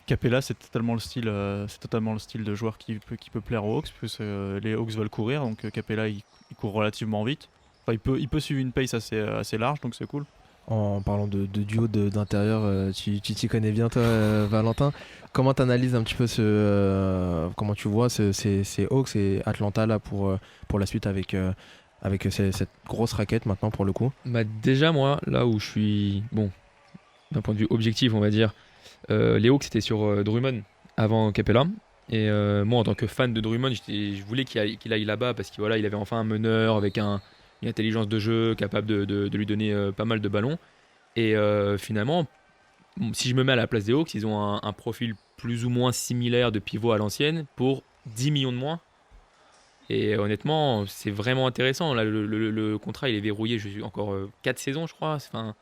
Speaker 4: Capella c'est totalement le style de joueur qui peut plaire aux Hawks, plus les Hawks veulent courir, donc Capella il court relativement vite. Enfin, il peut suivre une pace assez large, donc c'est cool.
Speaker 1: En parlant de duo d'intérieur, tu t'y connais bien toi, Valentin. Comment tu analyses un petit peu comment tu vois ces Hawks et Atlanta là pour la suite avec cette grosse raquette maintenant pour le coup?
Speaker 6: Déjà moi, là où je suis, bon, d'un point de vue objectif on va dire, les Hawks c'était sur Drummond avant Capella. Et moi en tant que fan de Drummond, je voulais qu'il aille là-bas parce qu'il avait enfin un meneur avec une intelligence de jeu capable de lui donner pas mal de ballons. Et finalement, si je me mets à la place des Hawks, ils ont un profil plus ou moins similaire de pivot à l'ancienne pour 10 millions de moins. Et honnêtement, c'est vraiment intéressant. Là, le contrat, il est verrouillé encore 4 saisons, je crois. Enfin,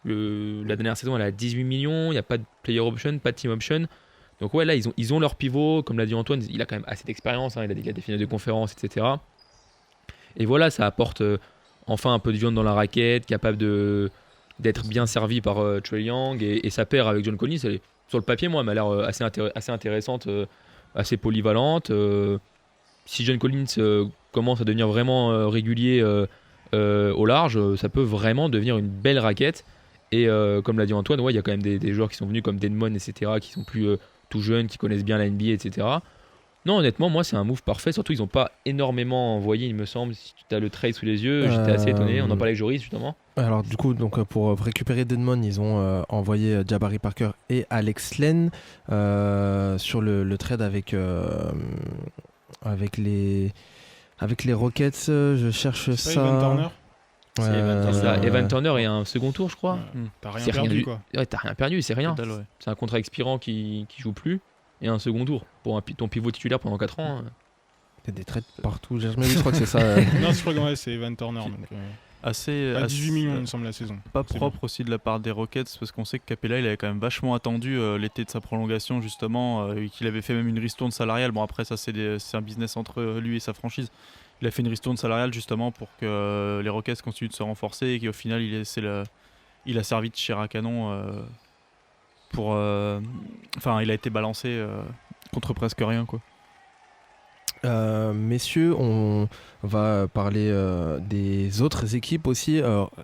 Speaker 6: la dernière saison, elle est à 18 millions. Il n'y a pas de player option, pas de team option. Donc ouais, là, ils ont leur pivot. Comme l'a dit Antoine, il a quand même assez d'expérience. Il a des finales de conférence, etc. Et voilà, ça apporte enfin un peu de viande dans la raquette, capable d'être bien servi par Trae Young. Et sa paire avec John Collins, elle est, sur le papier, moi, elle m'a l'air assez intéressante, assez polyvalente. Si John Collins commence à devenir vraiment régulier au large, ça peut vraiment devenir une belle raquette. Et comme l'a dit Antoine, il y a quand même des joueurs qui sont venus comme Dedmon, etc., qui sont plus tout jeunes, qui connaissent bien la NBA, etc. Non, honnêtement, moi, c'est un move parfait. Surtout, ils n'ont pas énormément envoyé, il me semble. Si tu as le trade sous les yeux, j'étais assez étonné. On en parlait avec Joris, justement.
Speaker 1: Alors, du coup, pour récupérer Dedmon, ils ont envoyé Jabari Parker et Alex Len sur le trade avec les Rockets. Je cherche ça.
Speaker 5: Evan Turner.
Speaker 6: C'est ça, Evan Turner et un second tour, je crois.
Speaker 5: T'as rien perdu, quoi.
Speaker 6: Ouais, t'as rien perdu, c'est rien.
Speaker 4: Total, ouais.
Speaker 6: C'est un contrat expirant qui joue plus. Et un second tour pour ton pivot titulaire pendant 4 ans.
Speaker 1: Il y a des trades partout, je crois que c'est ça.
Speaker 5: Non, je crois que c'est Evan Turner. Donc,
Speaker 4: à
Speaker 5: 18 millions, il me semble, la saison.
Speaker 4: Pas propre aussi de la part des Rockets, parce qu'on sait que Capella, il avait quand même vachement attendu l'été de sa prolongation, justement, qu'il avait fait même une ristourne salariale. Bon, après, ça, c'est un business entre lui et sa franchise. Il a fait une ristourne salariale, justement, pour que les Rockets continuent de se renforcer et qu'au final, il a servi de chair à canon il a été balancé contre presque rien, quoi.
Speaker 1: Messieurs, on va parler des autres équipes aussi,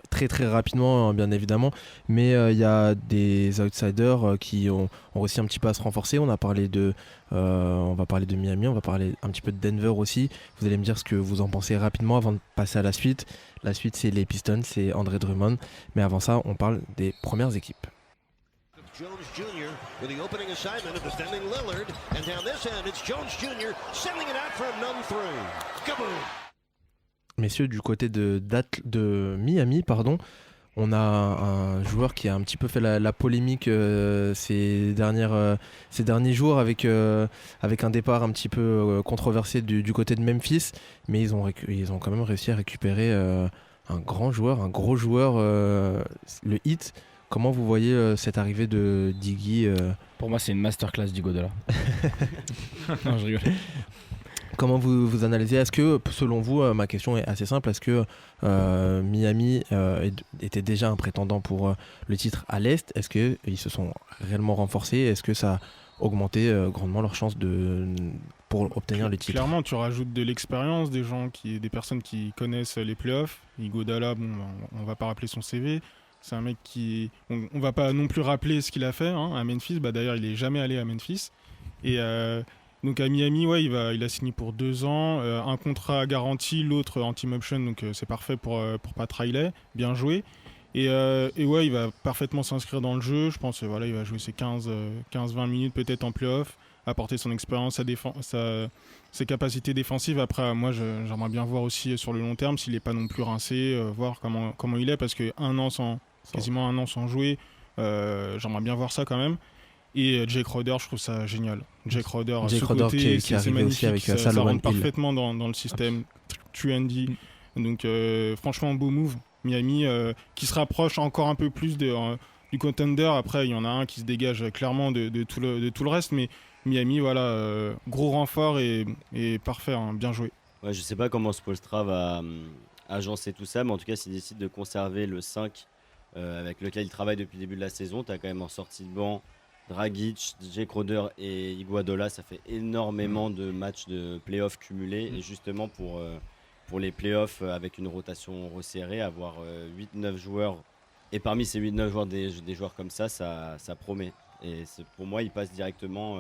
Speaker 1: très très rapidement bien évidemment, mais il y a des outsiders qui ont réussi un petit peu à se renforcer. On va parler de Miami, on va parler un petit peu de Denver aussi. Vous allez me dire ce que vous en pensez rapidement avant de passer à la suite. La suite, c'est les Pistons, c'est André Drummond, mais avant ça, on parle des premières équipes.
Speaker 12: Jones Jr. with the opening assignment of defending Lillard, and down this end it's Jones Jr. sending it out for a none through. Kaboom!
Speaker 1: Messieurs, du côté de Miami, on a un joueur qui a un petit peu fait la polémique ces derniers jours avec un départ un petit peu controversé du côté de Memphis, mais ils ont quand même réussi à récupérer un gros joueur, le Heat. Comment vous voyez cette arrivée de Diggy
Speaker 2: Pour moi, c'est une masterclass d'Iguodala. Non, je rigole.
Speaker 1: Comment vous analysez? Est-ce que, selon vous, ma question est assez simple, est-ce que Miami était déjà un prétendant pour le titre à l'Est? Est-ce qu'ils se sont réellement renforcés? Est-ce que ça a augmenté grandement leurs chances pour obtenir le titre?
Speaker 5: Clairement, tu rajoutes de l'expérience, des personnes qui connaissent les playoffs. Iguodala, on va pas rappeler son CV. C'est un mec qui... On va pas non plus rappeler ce qu'il a fait à Memphis. D'ailleurs, il est jamais allé à Memphis. Et donc à Miami, il a signé pour 2 ans. Un contrat garanti, l'autre anti-team option. Donc c'est parfait pour Pat Riley. Bien joué. Et il va parfaitement s'inscrire dans le jeu. Je pense il va jouer ses 15-20 minutes peut-être en playoff. Apporter son expérience, ses capacités défensives. Après, moi, j'aimerais bien voir aussi sur le long terme s'il n'est pas non plus rincé, voir comment il est. Parce que quasiment un an sans jouer, j'aimerais bien voir ça quand même. Et Jake Crowder, je trouve ça génial. Jake Crowder
Speaker 1: qui est arrivé aussi avec
Speaker 5: ça rentre parfaitement dans le système trendy. Donc franchement, beau move. Miami qui se rapproche encore un peu plus du contender. Après, il y en a un qui se dégage clairement de tout le reste, mais Miami, gros renfort et parfait, bien joué.
Speaker 3: Ouais, je sais pas comment Spoelstra va agencer tout ça, mais en tout cas, s'il décide de conserver le 5 avec lequel il travaille depuis le début de la saison, tu as quand même en sortie de banc Dragic, Jay Crowder et Iguodala. Ça fait énormément de matchs de playoffs cumulés, et justement pour les playoffs avec une rotation resserrée, avoir 8-9 joueurs, et parmi ces 8-9 joueurs des joueurs comme ça promet. Et pour moi, il passe directement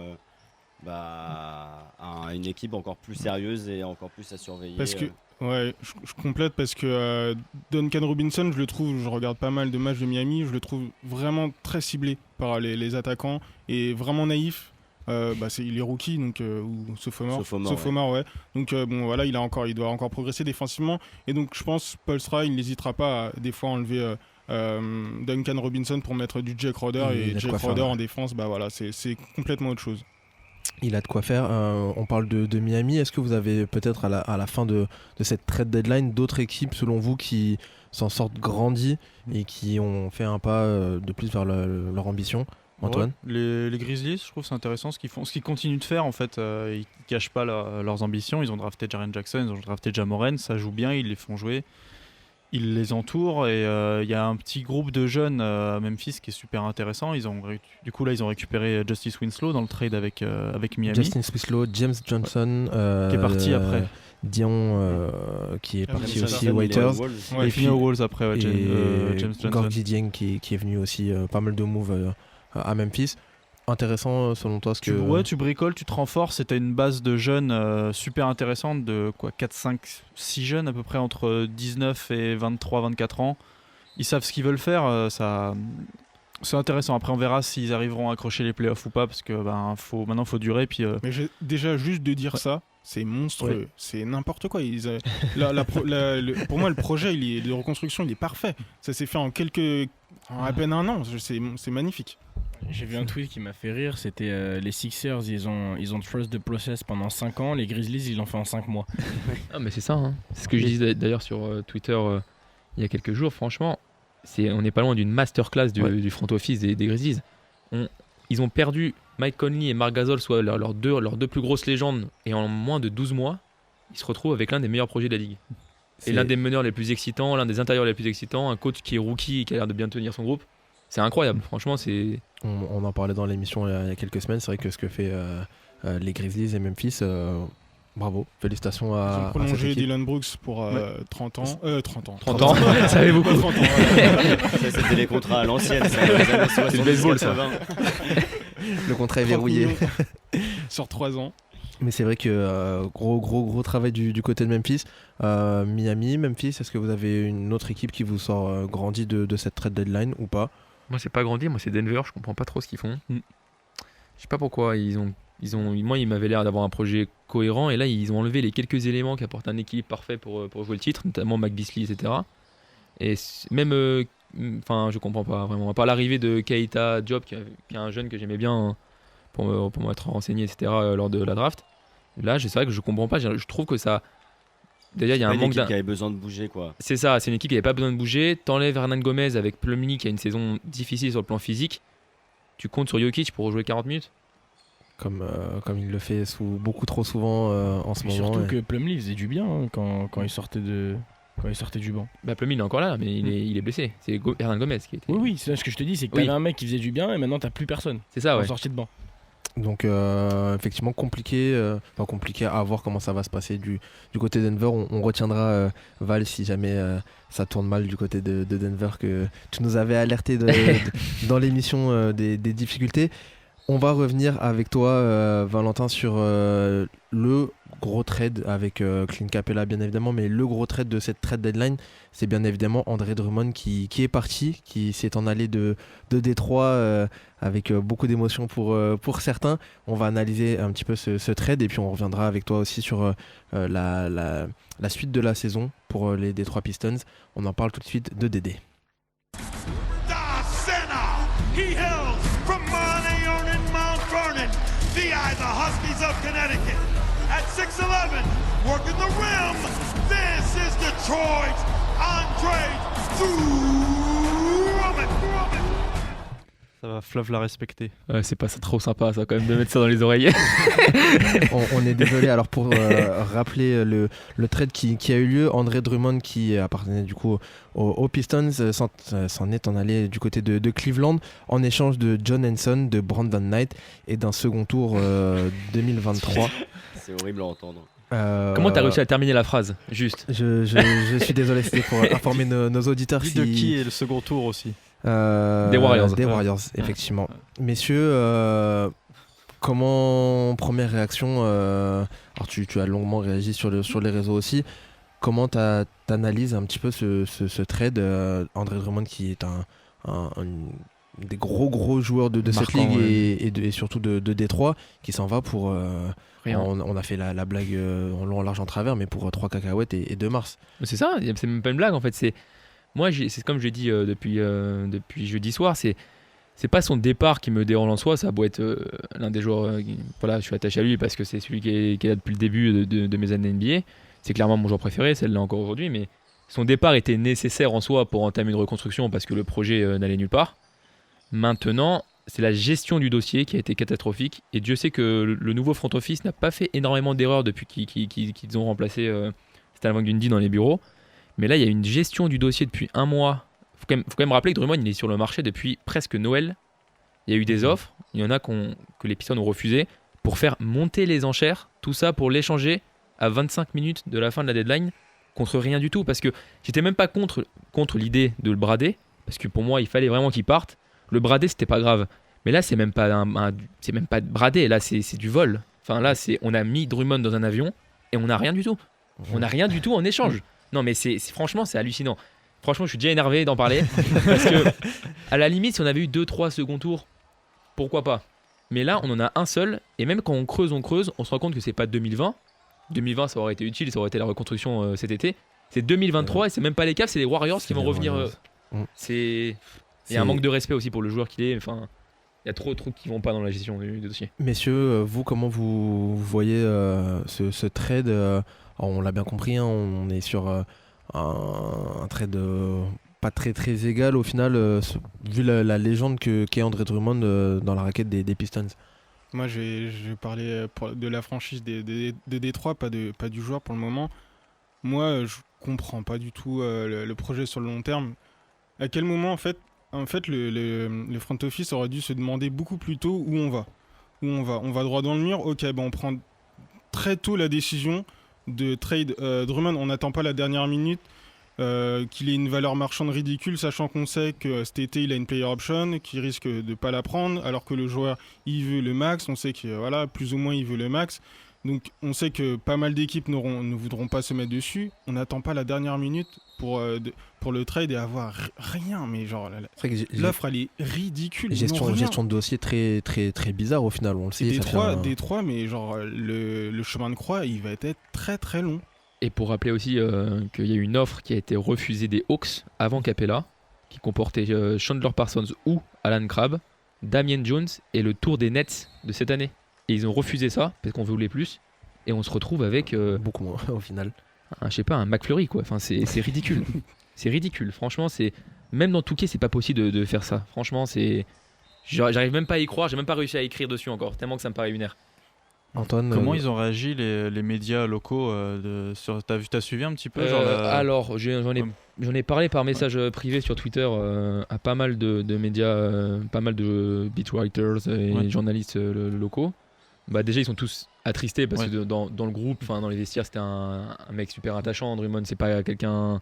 Speaker 3: à une équipe encore plus sérieuse et encore plus à surveiller.
Speaker 5: Parce que, je complète parce que Duncan Robinson, je regarde pas mal de matchs de Miami, je le trouve vraiment très ciblé par les attaquants et vraiment naïf. Il est rookie, donc, ou sophomore, ouais. Donc il doit encore progresser défensivement. Et donc je pense Spoelstra, il n'hésitera pas à des fois enlever Duncan Robinson pour mettre du Jake Crowder, et Jake Crowder en défense, c'est complètement autre chose.
Speaker 1: Il a de quoi faire. On parle de Miami. Est-ce que vous avez peut-être à la fin de cette trade deadline d'autres équipes selon vous qui s'en sortent grandies et qui ont fait un pas de plus vers leur ambition? Antoine?
Speaker 4: Les Grizzlies, je trouve c'est intéressant ce qu'ils continuent de faire en fait. Ils cachent pas leurs ambitions. Ils ont drafté Jaren Jackson, ils ont drafté Ja Morant, ça joue bien, ils les font jouer. Ils les entourent et il y a un petit groupe de jeunes à Memphis qui est super intéressant. Ils ont récupéré Justice Winslow dans le trade avec Miami.
Speaker 1: Justice Winslow, James Johnson
Speaker 4: qui est parti après.
Speaker 1: Dion qui est parti aussi, Waiters.
Speaker 4: Et puis aux Wolves après,
Speaker 1: et
Speaker 4: James Johnson.
Speaker 1: Gorgui Dieng qui est venu aussi, pas mal de moves à Memphis. Intéressant selon toi
Speaker 4: tu bricoles, tu te renforces et tu as une base de jeunes super intéressante de 4, 5, 6 jeunes à peu près entre 19 et 23, 24 ans. Ils savent ce qu'ils veulent faire, c'est intéressant. Après on verra s'ils arriveront à accrocher les playoffs ou pas parce que maintenant faut durer. Puis,
Speaker 5: Mais déjà juste de dire ça, c'est monstrueux, c'est n'importe quoi. Pour moi le projet de reconstruction il est parfait. Ça s'est fait en à peine un an, c'est magnifique.
Speaker 2: J'ai vu un tweet qui m'a fait rire, c'était les Sixers, ils ont trust the process pendant 5 ans, les Grizzlies ils l'ont fait en 5 mois.
Speaker 6: Ah mais c'est ça, c'est ce que je disais d'ailleurs sur Twitter il y a quelques jours, franchement, on n'est pas loin d'une masterclass du front office des Grizzlies. Ils ont perdu Mike Conley et Marc Gasol, soit leurs deux plus grosses légendes, et en moins de 12 mois, ils se retrouvent avec l'un des meilleurs projets de la ligue. Et l'un des meneurs les plus excitants, l'un des intérieurs les plus excitants, un coach qui est rookie et qui a l'air de bien tenir son groupe. C'est incroyable, franchement.
Speaker 1: On en parlait dans l'émission il y a quelques semaines. C'est vrai que ce que fait les Grizzlies et Memphis, Bravo, félicitations
Speaker 5: Ils ont
Speaker 1: à cette
Speaker 5: prolongé
Speaker 1: équipe.
Speaker 5: Dylan Brooks pour 30 ans. 30 ans.
Speaker 6: 30 ans, ça fait beaucoup.
Speaker 5: 30 ans.
Speaker 3: Ça, c'était les contrats à l'ancienne. Ça, dans les années 70,
Speaker 6: le baseball, ça.
Speaker 3: 80.
Speaker 1: Le contrat est
Speaker 5: 30
Speaker 1: verrouillé.
Speaker 5: millions sur 3 ans.
Speaker 1: Mais c'est vrai que gros travail du côté de Memphis. Miami, Memphis, est-ce que vous avez une autre équipe qui vous sort grandi de cette trade deadline ou pas?
Speaker 6: Moi, c'est pas grandi, moi, c'est Denver, je comprends pas trop ce qu'ils font. Je sais pas pourquoi, moi, ils m'avaient l'air d'avoir un projet cohérent, et là, ils ont enlevé les quelques éléments qui apportent un équilibre parfait pour jouer le titre, notamment Mac Beasley, etc. Et même, je comprends pas vraiment. À part l'arrivée de Keita Diop, qui est un jeune que j'aimais bien pour m'être renseigné, etc., lors de la draft. Là, c'est vrai que je comprends pas, je trouve que ça. D'ailleurs, il y a un manque
Speaker 3: qui avait besoin de bouger, quoi.
Speaker 6: C'est ça, c'est une équipe qui n'avait pas besoin de bouger. T'enlèves Hernan Gomez avec Plumlee qui a une saison difficile sur le plan physique. Tu comptes sur Jokic pour rejouer 40 minutes.
Speaker 1: Comme il le fait beaucoup trop souvent en ce moment.
Speaker 2: Surtout que Plumlee faisait du bien quand il sortait du banc.
Speaker 6: Bah Plumlee il est encore là, mais il est blessé. C'est Hernan Gomez qui était.
Speaker 2: Oui, c'est ce que je te dis, c'est que t'avais un mec qui faisait du bien et maintenant t'as plus personne.
Speaker 6: C'est ça, ouais.
Speaker 2: En sortie de banc.
Speaker 1: Donc effectivement compliqué à voir comment ça va se passer du côté de Denver. On retiendra Val si jamais ça tourne mal du côté de Denver, que tu nous avais alerté dans l'émission des difficultés. On va revenir avec toi Valentin sur le gros trade avec Clint Capella bien évidemment, mais le gros trade de cette trade deadline, c'est bien évidemment André Drummond qui est parti, qui s'est en allé de Détroit avec beaucoup d'émotions pour certains. On va analyser un petit peu ce trade et puis on reviendra avec toi aussi sur la suite de la saison pour les Detroit Pistons. On en parle tout de suite de Dédé.
Speaker 10: He hails from Montaigne in Mount Vernon, the Huskies of Connecticut. At 6'11", working the rim, this is Detroit, Andre Drummond.
Speaker 4: Ça va, Flav l'a respecté.
Speaker 6: Ouais, c'est pas trop sympa ça quand même de mettre ça dans les oreilles.
Speaker 1: on est désolé. Alors pour rappeler le trade qui a eu lieu, André Drummond qui appartenait du coup aux Pistons s'en est en allé du côté de Cleveland en échange de John Henson, de Brandon Knight et d'un second tour 2023.
Speaker 3: C'est horrible à entendre.
Speaker 6: Comment t'as réussi à terminer la phrase juste?
Speaker 1: Je suis désolé, c'était pour informer nos auditeurs.
Speaker 4: De qui est le second tour aussi?
Speaker 6: Des Warriors.
Speaker 1: Des Warriors, effectivement. Messieurs, comment, première réaction, alors tu as longuement réagi sur les réseaux aussi, comment t'analyses un petit peu ce trade, André Drummond qui est un des gros joueurs de cette ligue, ouais. et surtout de Détroit, qui s'en va pour rien. On a fait la blague en long, en large, en travers, mais pour 3 cacahuètes et 2 mars.
Speaker 6: C'est ça, c'est même pas une blague en fait. Moi, c'est comme je l'ai dit depuis jeudi soir, c'est pas son départ qui me dérange en soi. Ça a beau être l'un des joueurs, voilà, je suis attaché à lui parce que c'est celui qui est là depuis le début de mes années NBA. C'est clairement mon joueur préféré, celle-là encore aujourd'hui, mais son départ était nécessaire en soi pour entamer une reconstruction parce que le projet n'allait nulle part. Maintenant, c'est la gestion du dossier qui a été catastrophique, et Dieu sait que le nouveau front office n'a pas fait énormément d'erreurs depuis qu'ils ont remplacé Stan Van Gundy dans les bureaux. Mais là, il y a une gestion du dossier depuis un mois. Faut quand même rappeler que Drummond, il est sur le marché depuis presque Noël. Il y a eu des offres, il y en a que les Pistons ont refusé pour faire monter les enchères, tout ça pour l'échanger à 25 minutes de la fin de la deadline contre rien du tout, parce que j'étais même pas contre l'idée de le brader, parce que pour moi, il fallait vraiment qu'il parte. Le brader, c'était pas grave. Mais là, c'est même pas c'est même pas brader, là, c'est du vol. Enfin, là, on a mis Drummond dans un avion et on n'a rien du tout. On n'a rien du tout en échange. Non, mais franchement, c'est hallucinant. Franchement, je suis déjà énervé d'en parler. Parce que, à la limite, si on avait eu 2-3 second tours, pourquoi pas. Mais là, on en a un seul. Et même quand on creuse, on se rend compte que c'est pas 2020. 2020, ça aurait été utile, ça aurait été la reconstruction cet été. C'est 2023 et c'est même pas les Cavs, c'est les Warriors qui vont revenir. Il y a un manque de respect aussi pour le joueur qu'il est. Enfin, il y a trop de trucs qui vont pas dans la gestion du dossier.
Speaker 1: Messieurs, vous, comment vous voyez ce trade on l'a bien compris, hein, on est sur un trade pas très égal au final, vu la légende qu'est André Drummond dans la raquette des Pistons.
Speaker 5: Moi, je vais parler de la franchise de Détroit, pas du joueur pour le moment. Moi, je comprends pas du tout le projet sur le long terme. À quel moment, en fait le front office aurait dû se demander beaucoup plus tôt où on va. On va droit dans le mur, ok, on prend très tôt la décision de trade Drummond. On n'attend pas la dernière minute qu'il ait une valeur marchande ridicule, sachant qu'on sait que cet été il a une player option, qu'il risque de ne pas la prendre, alors que le joueur il veut le max. On sait que voilà, plus ou moins il veut le max. Donc on sait que pas mal d'équipes ne voudront pas se mettre dessus. On n'attend pas la dernière minute pour le trade et avoir rien. Mais genre l'offre elle est ridicule.
Speaker 1: Gestion de dossier très, très, très bizarre au final. On le sait.
Speaker 5: Détroit, mais genre le chemin de croix il va être très très long.
Speaker 6: Et pour rappeler aussi qu'il y a eu une offre qui a été refusée des Hawks avant Capella, qui comportait Chandler Parsons ou Alan Crabb, Damian Jones et le tour des Nets de cette année. Et ils ont refusé ça parce qu'on voulait plus. Et on se retrouve avec
Speaker 1: beaucoup moins au final.
Speaker 6: Je sais pas, un McFlurry quoi. Enfin, c'est ridicule. C'est ridicule. Franchement, même dans Touquet, c'est pas possible de faire ça. Franchement, j'arrive même pas à y croire. J'ai même pas réussi à écrire dessus encore. Tellement que ça me paraît lunaire.
Speaker 1: Antoine,
Speaker 4: comment ils ont réagi les médias locaux t'as suivi un petit peu
Speaker 6: Alors j'en ai parlé par message privé sur Twitter à pas mal de médias, pas mal de beatwriters et journalistes locaux. Bah déjà ils sont tous attristés parce que dans le groupe, enfin dans les vestiaires, c'était un mec super attachant. Drummond, c'est pas quelqu'un,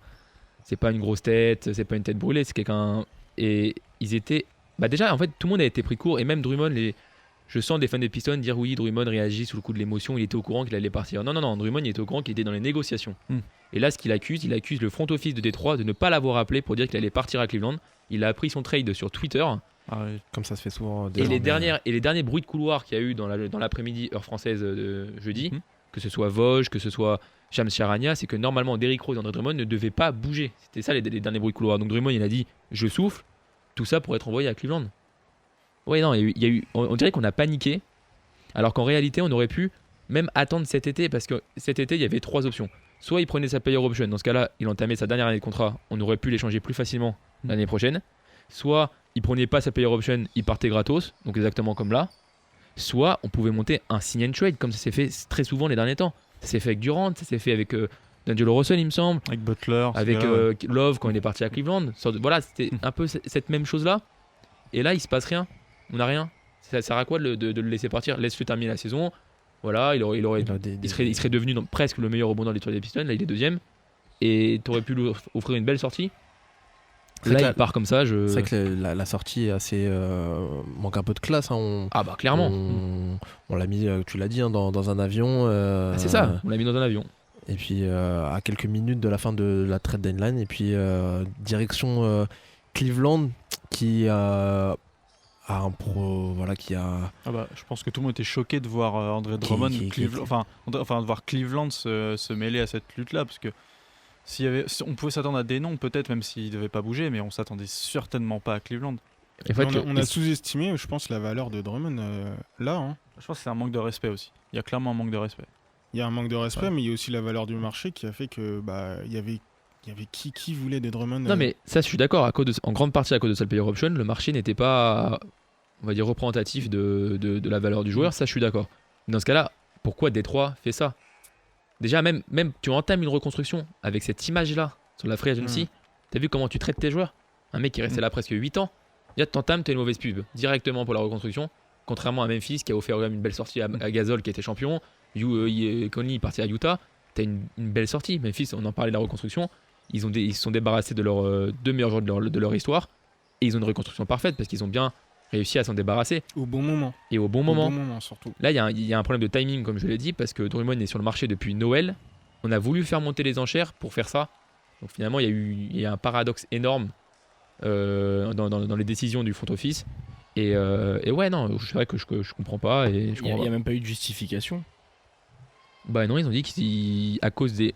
Speaker 6: c'est pas une grosse tête, c'est pas une tête brûlée, c'est quelqu'un. Et ils étaient, bah déjà en fait tout le monde a été pris court et même Drummond je sens des fans des Pistons dire oui, Drummond réagit sous le coup de l'émotion, il était au courant qu'il allait partir. Non, Drummond il était au courant qu'il était dans les négociations. Et là, ce qu'il accuse, il accuse le front office de Détroit de ne pas l'avoir appelé pour dire qu'il allait partir à Cleveland. Il a appris son trade sur Twitter.
Speaker 1: Comme ça se fait souvent.
Speaker 6: Et les derniers bruits de couloir qu'il y a eu dans l'après-midi, heure française de jeudi, que ce soit Vosges, que ce soit Shams Charania, c'est que normalement Derrick Rose et Andre Drummond ne devaient pas bouger. C'était ça les derniers bruits de couloir. Donc Drummond il a dit je souffle, tout ça pour être envoyé à Cleveland. Ouais, non, il y a eu, on dirait qu'on a paniqué, alors qu'en réalité, on aurait pu même attendre cet été, parce que cet été, il y avait 3 options. Soit il prenait sa player option, dans ce cas-là, il entamait sa dernière année de contrat, on aurait pu l'échanger plus facilement l'année prochaine. Soit il prenait pas sa player option, il partait gratos, donc exactement comme là. Soit on pouvait monter un sign and trade, comme ça s'est fait très souvent les derniers temps. Ça s'est fait avec Durant, ça s'est fait avec D'Angelo Russell, il me semble.
Speaker 4: Avec Butler.
Speaker 6: Avec Love quand il est parti à Cleveland. Voilà, c'était un peu cette même chose-là. Et là, il se passe rien. On n'a rien. Ça sert à quoi de le laisser partir? Laisse-le terminer la saison. Voilà, il serait devenu presque le meilleur rebondeur de l'histoire des Pistons. Là, il est deuxième. Et tu aurais pu lui offrir une belle sortie. Là, il part comme ça.
Speaker 1: C'est vrai que la sortie est assez manque un peu de classe. Hein.
Speaker 6: Ah bah clairement.
Speaker 1: On l'a mis, tu l'as dit, hein, dans un avion.
Speaker 6: C'est ça. On l'a mis dans un avion.
Speaker 1: Et puis à quelques minutes de la fin de la trade deadline. Et puis direction Cleveland qui a un pro, voilà, qui a.
Speaker 4: Je pense que tout le monde était choqué de voir Andre Drummond, de voir Cleveland se mêler à cette lutte-là, parce que on pouvait s'attendre à des noms peut-être, même s'ils ne devaient pas bouger, mais on s'attendait certainement pas à Cleveland.
Speaker 5: On a sous-estimé, je pense, la valeur de Drummond là. Hein.
Speaker 4: Je pense que c'est un manque de respect aussi. Il y a clairement un manque de respect.
Speaker 5: Il y a un manque de respect, mais il y a aussi la valeur du marché qui a fait que il y avait qui voulait des Drummond.
Speaker 6: Non mais ça je suis d'accord, en grande partie à cause de sa player option, le marché n'était pas, on va dire, représentatif de la valeur du joueur, ça je suis d'accord. Dans ce cas-là, pourquoi Détroit fait ça? Déjà même tu entames une reconstruction avec cette image-là sur la free agency, t'as vu comment tu traites tes joueurs? Un mec qui est resté là presque 8 ans, déjà t'entames, t'as une mauvaise pub directement pour la reconstruction, contrairement à Memphis qui a offert une belle sortie à Gasol qui était champion, Conley est parti à Utah, t'as une belle sortie. Memphis, on en parlait de la reconstruction, ils se sont débarrassés de leurs 2 meilleurs joueurs de leur histoire et ils ont une reconstruction parfaite parce qu'ils ont bien réussi à s'en débarrasser
Speaker 5: au bon moment.
Speaker 6: Et au bon moment
Speaker 5: surtout.
Speaker 6: Là il y a un problème de timing, comme je l'ai dit, parce que Drummond est sur le marché depuis Noël. On a voulu faire monter les enchères pour faire ça, donc finalement il y a un paradoxe énorme dans les décisions du front office et ouais, non, c'est vrai que je comprends pas. Et
Speaker 2: il n'y a même pas eu de justification.
Speaker 6: Bah non, ils ont dit qu'à cause des,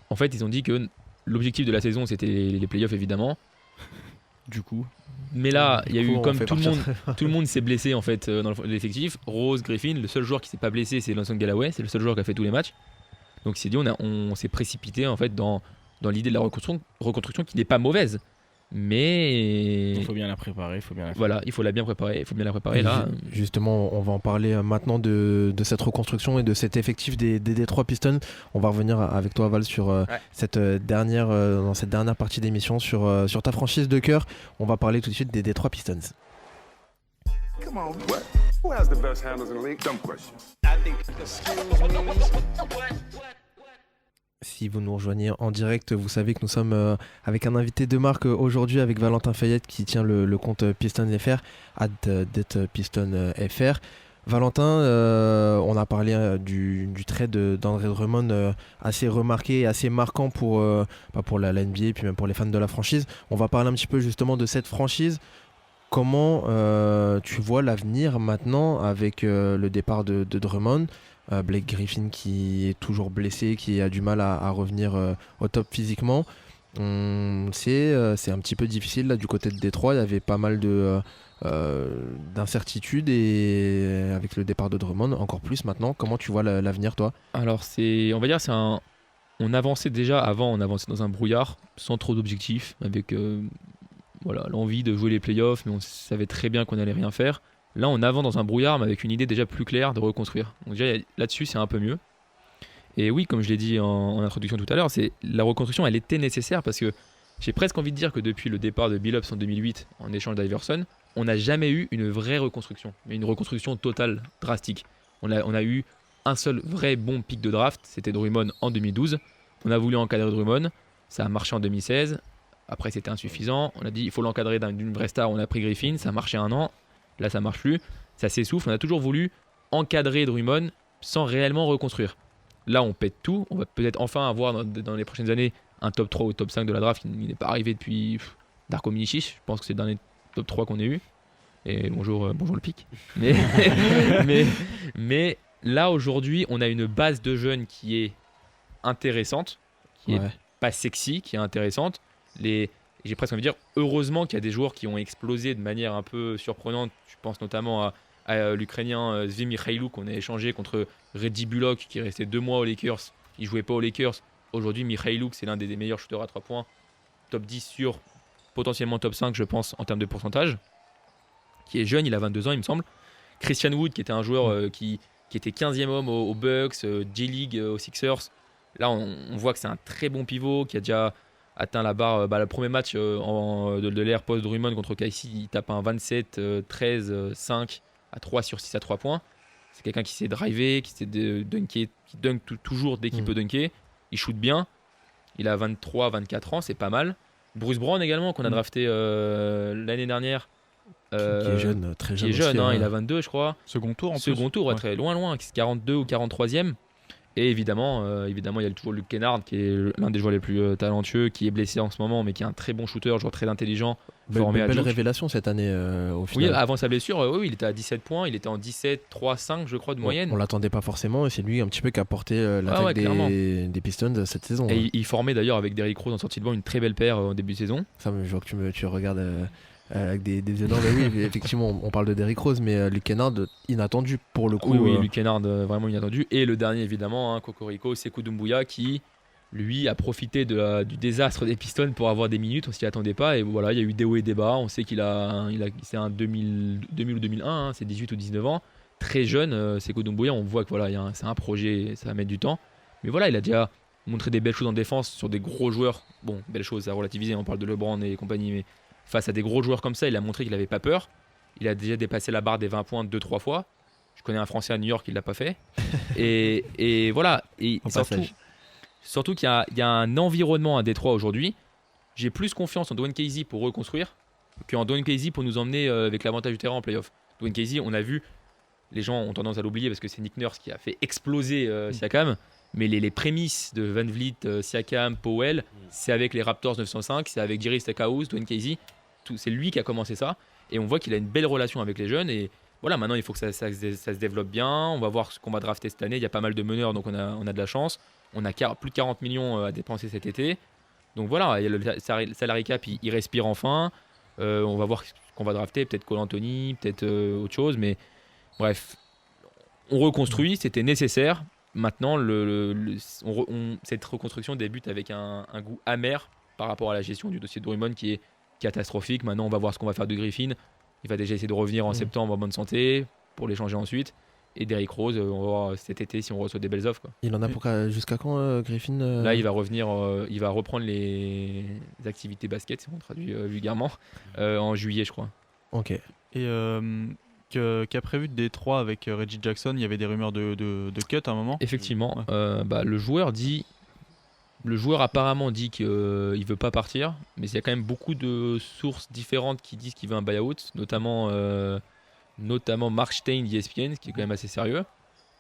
Speaker 6: en fait ils ont dit que l'objectif de la saison c'était les playoffs évidemment.
Speaker 2: Du coup.
Speaker 6: Mais là, il y a eu, comme tout le monde s'est blessé en fait dans l'effectif. Rose, Griffin, le seul joueur qui s'est pas blessé c'est Lonson Galloway, c'est le seul joueur qui a fait tous les matchs. Donc il s'est dit on s'est précipité en fait dans l'idée de la reconstruction qui n'est pas mauvaise. Mais
Speaker 2: il faut bien la préparer,
Speaker 6: Voilà, il faut bien la préparer là.
Speaker 1: Justement, on va en parler maintenant de cette reconstruction et de cet effectif des Detroit Pistons. On va revenir avec toi, Val, sur cette dernière partie d'émission sur ta franchise de cœur. On va parler tout de suite des Detroit Pistons.
Speaker 8: Come on, what?
Speaker 13: Who has the best handles in the league? Dumb question. I think
Speaker 1: Si vous nous rejoignez en direct, vous savez que nous sommes avec un invité de marque aujourd'hui, avec Valentin Fayette qui tient le compte Piston FR, @Piston FR. Valentin, on a parlé du trade d'André Drummond assez remarqué et assez marquant pour la NBA et puis même pour les fans de la franchise. On va parler un petit peu justement de cette franchise. Comment tu vois l'avenir maintenant avec le départ de Drummond, Blake Griffin qui est toujours blessé, qui a du mal à revenir au top physiquement. C'est un petit peu difficile là du côté de Détroit. Il y avait pas mal d'incertitudes et avec le départ de Drummond encore plus maintenant. Comment tu vois l'avenir toi?
Speaker 6: Alors on va dire on avançait déjà avant, on avançait dans un brouillard sans trop d'objectifs avec l'envie de jouer les playoffs, mais on savait très bien qu'on allait rien faire. Là on avance dans un brouillard mais avec une idée déjà plus claire de reconstruire. Donc déjà là-dessus c'est un peu mieux. Et oui, comme je l'ai dit en introduction tout à l'heure, la reconstruction elle était nécessaire parce que j'ai presque envie de dire que depuis le départ de Billups en 2008 en échange d'Iverson, on n'a jamais eu une vraie reconstruction, mais une reconstruction totale, drastique. On a eu un seul vrai bon pic de draft, c'était Drummond en 2012. On a voulu encadrer Drummond, ça a marché en 2016. Après c'était insuffisant, on a dit il faut l'encadrer d'une vraie star, on a pris Griffin, ça a marché un an, là ça marche plus, ça s'essouffle. On a toujours voulu encadrer Drummond sans réellement reconstruire. Là on pète tout, on va peut-être enfin avoir dans les prochaines années un top 3 ou top 5 de la draft qui n'est pas arrivé depuis Darko Milicic, je pense que c'est le dernier top 3 qu'on ait eu. Et bonjour le pic. Mais là aujourd'hui on a une base de jeunes qui est intéressante, qui est pas sexy, qui est intéressante. J'ai presque envie de dire heureusement qu'il y a des joueurs qui ont explosé de manière un peu surprenante. Je pense notamment à l'Ukrainien Zvi Mikhailuk qu'on a échangé contre Reggie Bullock qui est resté 2 mois aux Lakers. Il jouait pas aux Lakers. Aujourd'hui Mikhailuk c'est l'un des meilleurs shooters à 3 points, top 10 sur potentiellement top 5 je pense en termes de pourcentage, qui est jeune, il a 22 ans il me semble. Christian Wood qui était un joueur qui était 15e homme aux Bucks, J-League aux Sixers. Là on voit que c'est un très bon pivot qui a déjà atteint la barre. Le premier match de l'ère post-Drummond contre KC, il tape un 27, 13, 5 à 3 sur 6 à 3 points. C'est quelqu'un qui sait driver, qui sait dunker, qui dunk toujours dès qu'il peut dunker. Il shoot bien, il a 23, 24 ans, c'est pas mal. Bruce Brown également, qu'on a drafté l'année dernière.
Speaker 1: Qui est jeune, très jeune.
Speaker 6: Qui est jeune, il a 22 je crois.
Speaker 4: Second tour en plus.
Speaker 6: Second tour, très loin, 42 ou 43e. Et évidemment, il y a toujours Luke Kennard qui est l'un des joueurs les plus talentueux, qui est blessé en ce moment, mais qui est un très bon shooter, joueur très intelligent.
Speaker 1: Belle révélation cette année au final.
Speaker 6: Oui, avant sa blessure, il était à 17 points, il était en 17, 3, 5 je crois de moyenne.
Speaker 1: On l'attendait pas forcément et c'est lui un petit peu qui a porté l'attaque des Pistons cette saison.
Speaker 6: Et il formait d'ailleurs avec Derrick Rose en sortie de banc une très belle paire au début de saison.
Speaker 1: Ça, je vois que tu regardes avec des énormes. Oui, effectivement, on parle de Derrick Rose, mais Luke Kennard, inattendu pour le coup.
Speaker 6: Oui, Luke Kennard, vraiment inattendu. Et le dernier, évidemment, Cocorico, Sekou Doumbouya, qui, lui, a profité du désastre des Pistons pour avoir des minutes. On s'y attendait pas. Et voilà, il y a eu des hauts et des bas. On sait c'est un 2000 ou 2001, c'est 18 ou 19 ans. Très jeune, Sekou Doumbouya, on voit que c'est un projet, ça va mettre du temps. Mais voilà, il a déjà montré des belles choses en défense sur des gros joueurs. Bon, belles choses, à relativiser, on parle de LeBron et compagnie, mais face à des gros joueurs comme ça, il a montré qu'il n'avait pas peur. Il a déjà dépassé la barre des 20 points 2-3 fois. Je connais un Français à New York qui ne l'a pas fait. Et voilà. Et surtout qu'il y a un environnement à Détroit aujourd'hui. J'ai plus confiance en Dwayne Casey pour reconstruire qu'en Dwayne Casey pour nous emmener avec l'avantage du terrain en playoff. Dwayne Casey, on a vu, les gens ont tendance à l'oublier parce que c'est Nick Nurse qui a fait exploser Siakam. Mais les prémices de Van Vliet, Siakam, Powell, c'est avec les Raptors 905, c'est avec Jerry Stackhouse, Dwayne Casey. C'est lui qui a commencé ça. Et on voit qu'il a une belle relation avec les jeunes. Et voilà, maintenant, il faut que ça se développe bien. On va voir ce qu'on va drafter cette année. Il y a pas mal de meneurs, donc on a de la chance. On a plus de 40 millions à dépenser cet été. Donc voilà, le salary cap, il respire enfin. On va voir ce qu'on va drafter. Peut-être Cole Anthony, peut-être autre chose. Mais bref, on reconstruit. C'était nécessaire. Maintenant, cette reconstruction débute avec un goût amer par rapport à la gestion du dossier de Drummond qui est catastrophique. Maintenant, on va voir ce qu'on va faire de Griffin. Il va déjà essayer de revenir en septembre en bonne santé pour l'échanger ensuite. Et Derrick Rose, on va voir cet été si on reçoit des belles offres. Quoi.
Speaker 1: Il en a pour jusqu'à quand, Griffin
Speaker 6: Là, il va revenir, il va reprendre les activités basket, si on traduit vulgairement, en juillet, je crois.
Speaker 1: Ok.
Speaker 4: Et qui a prévu de Détroit avec Reggie Jackson. Il y avait des rumeurs de cut à un moment.
Speaker 6: Effectivement, le joueur apparemment dit qu'il ne veut pas partir, mais il y a quand même beaucoup de sources différentes qui disent qu'il veut un buyout, notamment Mark Stein d'ESPN, qui est quand même assez sérieux.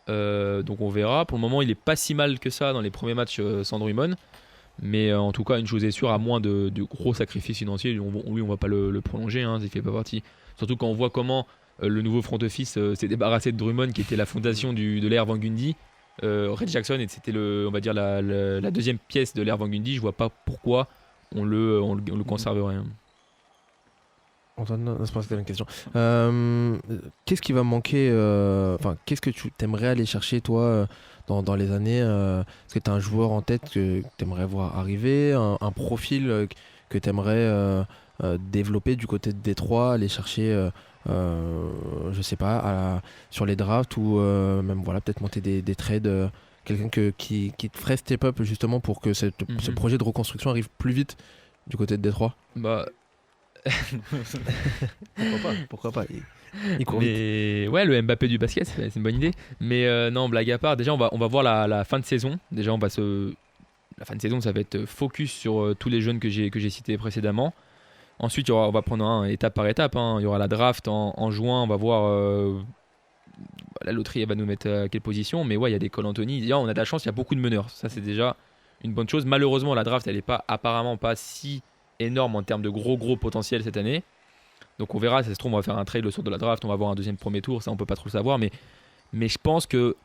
Speaker 6: Donc on verra. Pour le moment, il n'est pas si mal que ça dans les premiers matchs sans Drummond. Mais en tout cas, une chose est sûre, à moins de gros sacrifices financiers, on ne va pas le prolonger, hein, il ne fait pas partie. Surtout quand on voit comment le nouveau front office s'est débarrassé de Drummond, qui était la fondation de l'ère Van Gundy. Red Jackson, c'était on va dire la deuxième pièce de l'ère Van Gundy. Je vois pas pourquoi on le conserverait.
Speaker 1: Antoine, non, c'est pas une question. Qu'est-ce qui va manquer qu'est-ce que tu aimerais aller chercher toi dans les années Est-ce que tu as un joueur en tête que tu aimerais voir arriver, un profil que tu aimerais développer du côté de Détroit, aller chercher je sais pas sur les drafts ou même peut-être monter des trades, quelqu'un qui te ferait step up justement pour que ce projet de reconstruction arrive plus vite du côté de Détroit? Pourquoi pas il court vite.
Speaker 6: Ouais, le Mbappé du basket, c'est une bonne idée. Mais non, blague à part, déjà on va voir la fin de saison. Déjà la fin de saison, ça va être focus sur tous les jeunes que j'ai cités précédemment. Ensuite, on va prendre étape par étape. Il y aura la draft en juin. On va voir la loterie, elle va nous mettre à quelle position. Mais ouais, il y a des Cole Anthony. On a de la chance, il y a beaucoup de meneurs. Ça, c'est déjà une bonne chose. Malheureusement, la draft, elle n'est apparemment pas si énorme en termes de gros potentiel cette année. Donc on verra, ça se trouve, on va faire un trade le soir de la draft. On va avoir un deuxième premier tour. Ça, on peut pas trop le savoir. Mais je pense que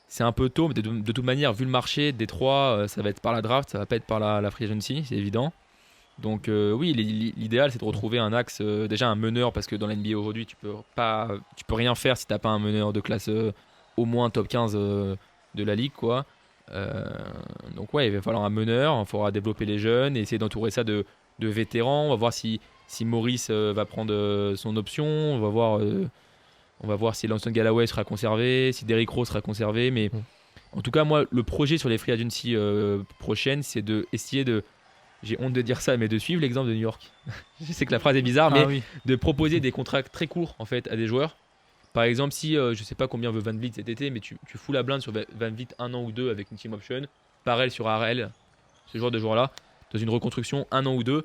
Speaker 6: c'est un peu tôt. De toute manière, vu le marché, Détroit, ça va être par la draft. Ça va pas être par la free agency, c'est évident. Donc oui, l'idéal c'est de retrouver un axe, déjà un meneur, parce que dans l'NBA aujourd'hui tu peux rien faire si t'as pas un meneur de classe au moins top 15 de la ligue quoi. Donc ouais, il va falloir un meneur, il faudra développer les jeunes et essayer d'entourer ça de vétérans. On va voir si Maurice va prendre son option, on va voir si Langston Galloway sera conservé, si Derrick Rose sera conservé, mais en tout cas moi le projet sur les free agency prochaines, c'est d'essayer j'ai honte de dire ça, mais de suivre l'exemple de New York. Je sais que la phrase est bizarre, mais de proposer des contrats très courts en fait à des joueurs. Par exemple, si je sais pas combien veut Van Vliet cet été, mais tu fous la blinde sur Van Vliet 1 an ou 2 avec une team option, pareil sur Harrell, ce genre de joueurs-là, dans une reconstruction 1 an ou 2,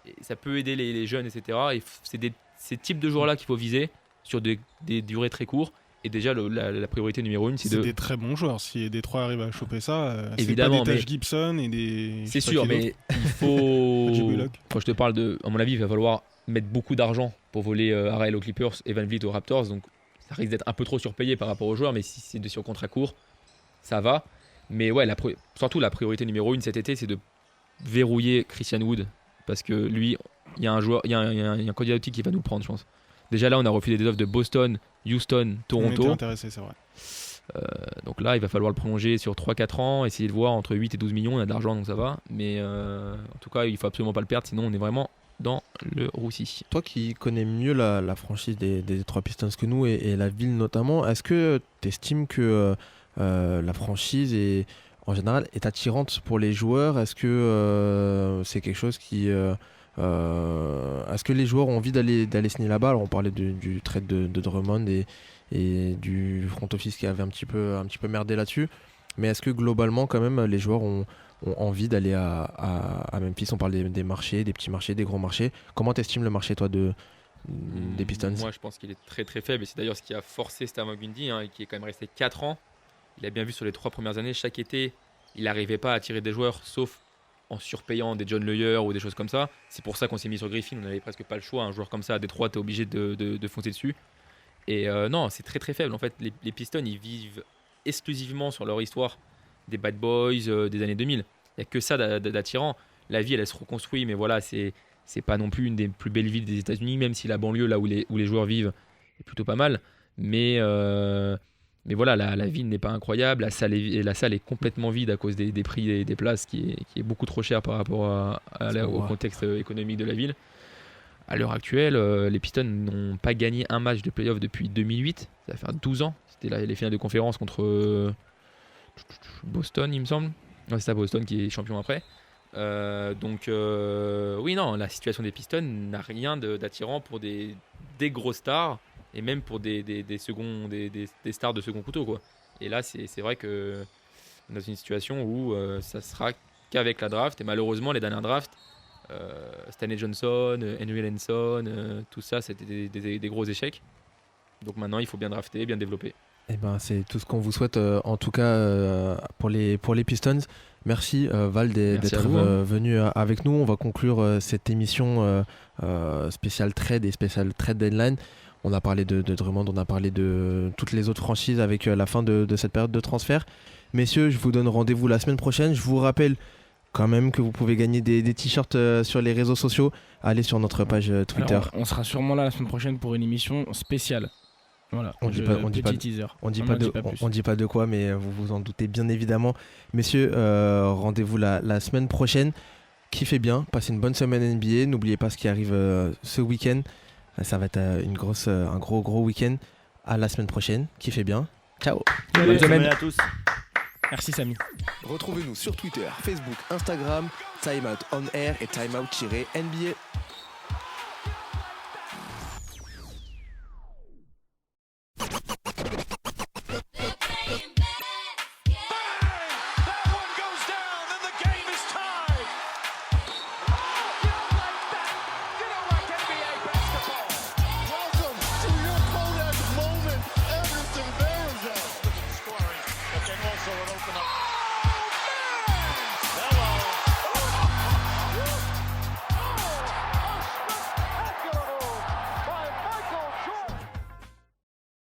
Speaker 6: et ça peut aider les jeunes, etc. Et c'est ces types de joueurs-là qu'il faut viser sur des durées très courtes. Et déjà, la priorité numéro 1, c'est
Speaker 5: des très bons joueurs. Si Détroit arrive à choper ça,
Speaker 6: évidemment,
Speaker 5: c'est pas des Taj Gibson et des...
Speaker 6: C'est sûr, mais il faut... Quand je te parle à mon avis, il va falloir mettre beaucoup d'argent pour voler Harrell aux Clippers et Van Vliet aux Raptors. Donc ça risque d'être un peu trop surpayé par rapport aux joueurs, mais si c'est sur contrat court, ça va. Mais ouais, surtout la priorité numéro 1 cet été, c'est de verrouiller Christian Wood. Parce que lui, il y a un candidat qui va nous prendre, je pense. Déjà là, on a refusé des offres de Boston, Houston, Toronto.
Speaker 5: On était intéressés, c'est vrai.
Speaker 6: Donc là, il va falloir le prolonger sur 3-4 ans, essayer de voir entre 8 et 12 millions. On a de l'argent, donc ça va. Mais en tout cas, il ne faut absolument pas le perdre, sinon on est vraiment dans le roussi.
Speaker 1: Toi qui connais mieux la franchise des Detroit Pistons que nous et la ville notamment, est-ce que tu estimes que la franchise en général est attirante pour les joueurs? Est-ce que c'est quelque chose qui... est-ce que les joueurs ont envie d'aller signer là-bas? Alors on parlait du trade de Drummond et du front office qui avait un petit peu merdé là-dessus, mais est-ce que globalement quand même les joueurs ont envie d'aller à Memphis? On parle des marchés, des petits marchés, des gros marchés. Comment t'estimes le marché toi des Pistons?
Speaker 6: Moi je pense qu'il est très très faible, et c'est d'ailleurs ce qui a forcé Stan Van Gundy, qui est quand même resté 4 ans. Il a bien vu sur les 3 premières années, chaque été il n'arrivait pas à attirer des joueurs sauf en surpayant des John Lawyer ou des choses comme ça. C'est pour ça qu'on s'est mis sur Griffin, on n'avait presque pas le choix. Un joueur comme ça à Détroit, t'es obligé de foncer dessus. Et non, c'est très très faible. En fait, les Pistons, ils vivent exclusivement sur leur histoire des bad boys des années 2000. Il n'y a que ça d'attirant. La ville, elle se reconstruit, mais voilà, c'est pas non plus une des plus belles villes des États-Unis, même si la banlieue, là où les joueurs vivent, est plutôt pas mal. Mais voilà, la ville n'est pas incroyable. La salle est complètement vide à cause des prix des places qui est beaucoup trop cher par rapport au contexte économique de la ville. À l'heure actuelle, les Pistons n'ont pas gagné un match de playoff depuis 2008. Ça va faire 12 ans. C'était les finales de conférence contre Boston, il me semble. Ouais, c'est ça, Boston qui est champion après. Oui, non, la situation des Pistons n'a rien d'attirant pour des grosses stars. et même pour des stars de second couteau, quoi. Et là, c'est vrai que dans une situation où ça sera qu'avec la draft, et malheureusement, les dernières drafts, Stanley Johnson, Henry Lanson, tout ça, c'était des gros échecs. Donc maintenant, il faut bien drafter, bien développer.
Speaker 1: Eh ben, c'est tout ce qu'on vous souhaite, en tout cas pour les Pistons. Merci Val d'être venu avec nous. On va conclure cette émission spéciale trade et spéciale trade deadline. On a parlé de Drummond, on a parlé de toutes les autres franchises avec la fin de cette période de transfert. Messieurs, je vous donne rendez-vous la semaine prochaine. Je vous rappelle quand même que vous pouvez gagner des t-shirts sur les réseaux sociaux. Allez sur notre page Twitter.
Speaker 2: Alors, on sera sûrement là la semaine prochaine pour une émission spéciale. Voilà, on dit pas de quoi, mais vous vous en doutez bien évidemment.
Speaker 1: Messieurs, rendez-vous la semaine prochaine. Kiffez bien, passez une bonne semaine NBA. N'oubliez pas ce qui arrive ce week-end. Ça va être un gros week-end. À la semaine prochaine. Kiffez bien. Ciao.
Speaker 3: Bonne semaine à tous.
Speaker 2: Merci Samy.
Speaker 1: Retrouvez-nous sur Twitter, Facebook, Instagram, Timeout On Air et Timeout-NBA.
Speaker 10: Also an open up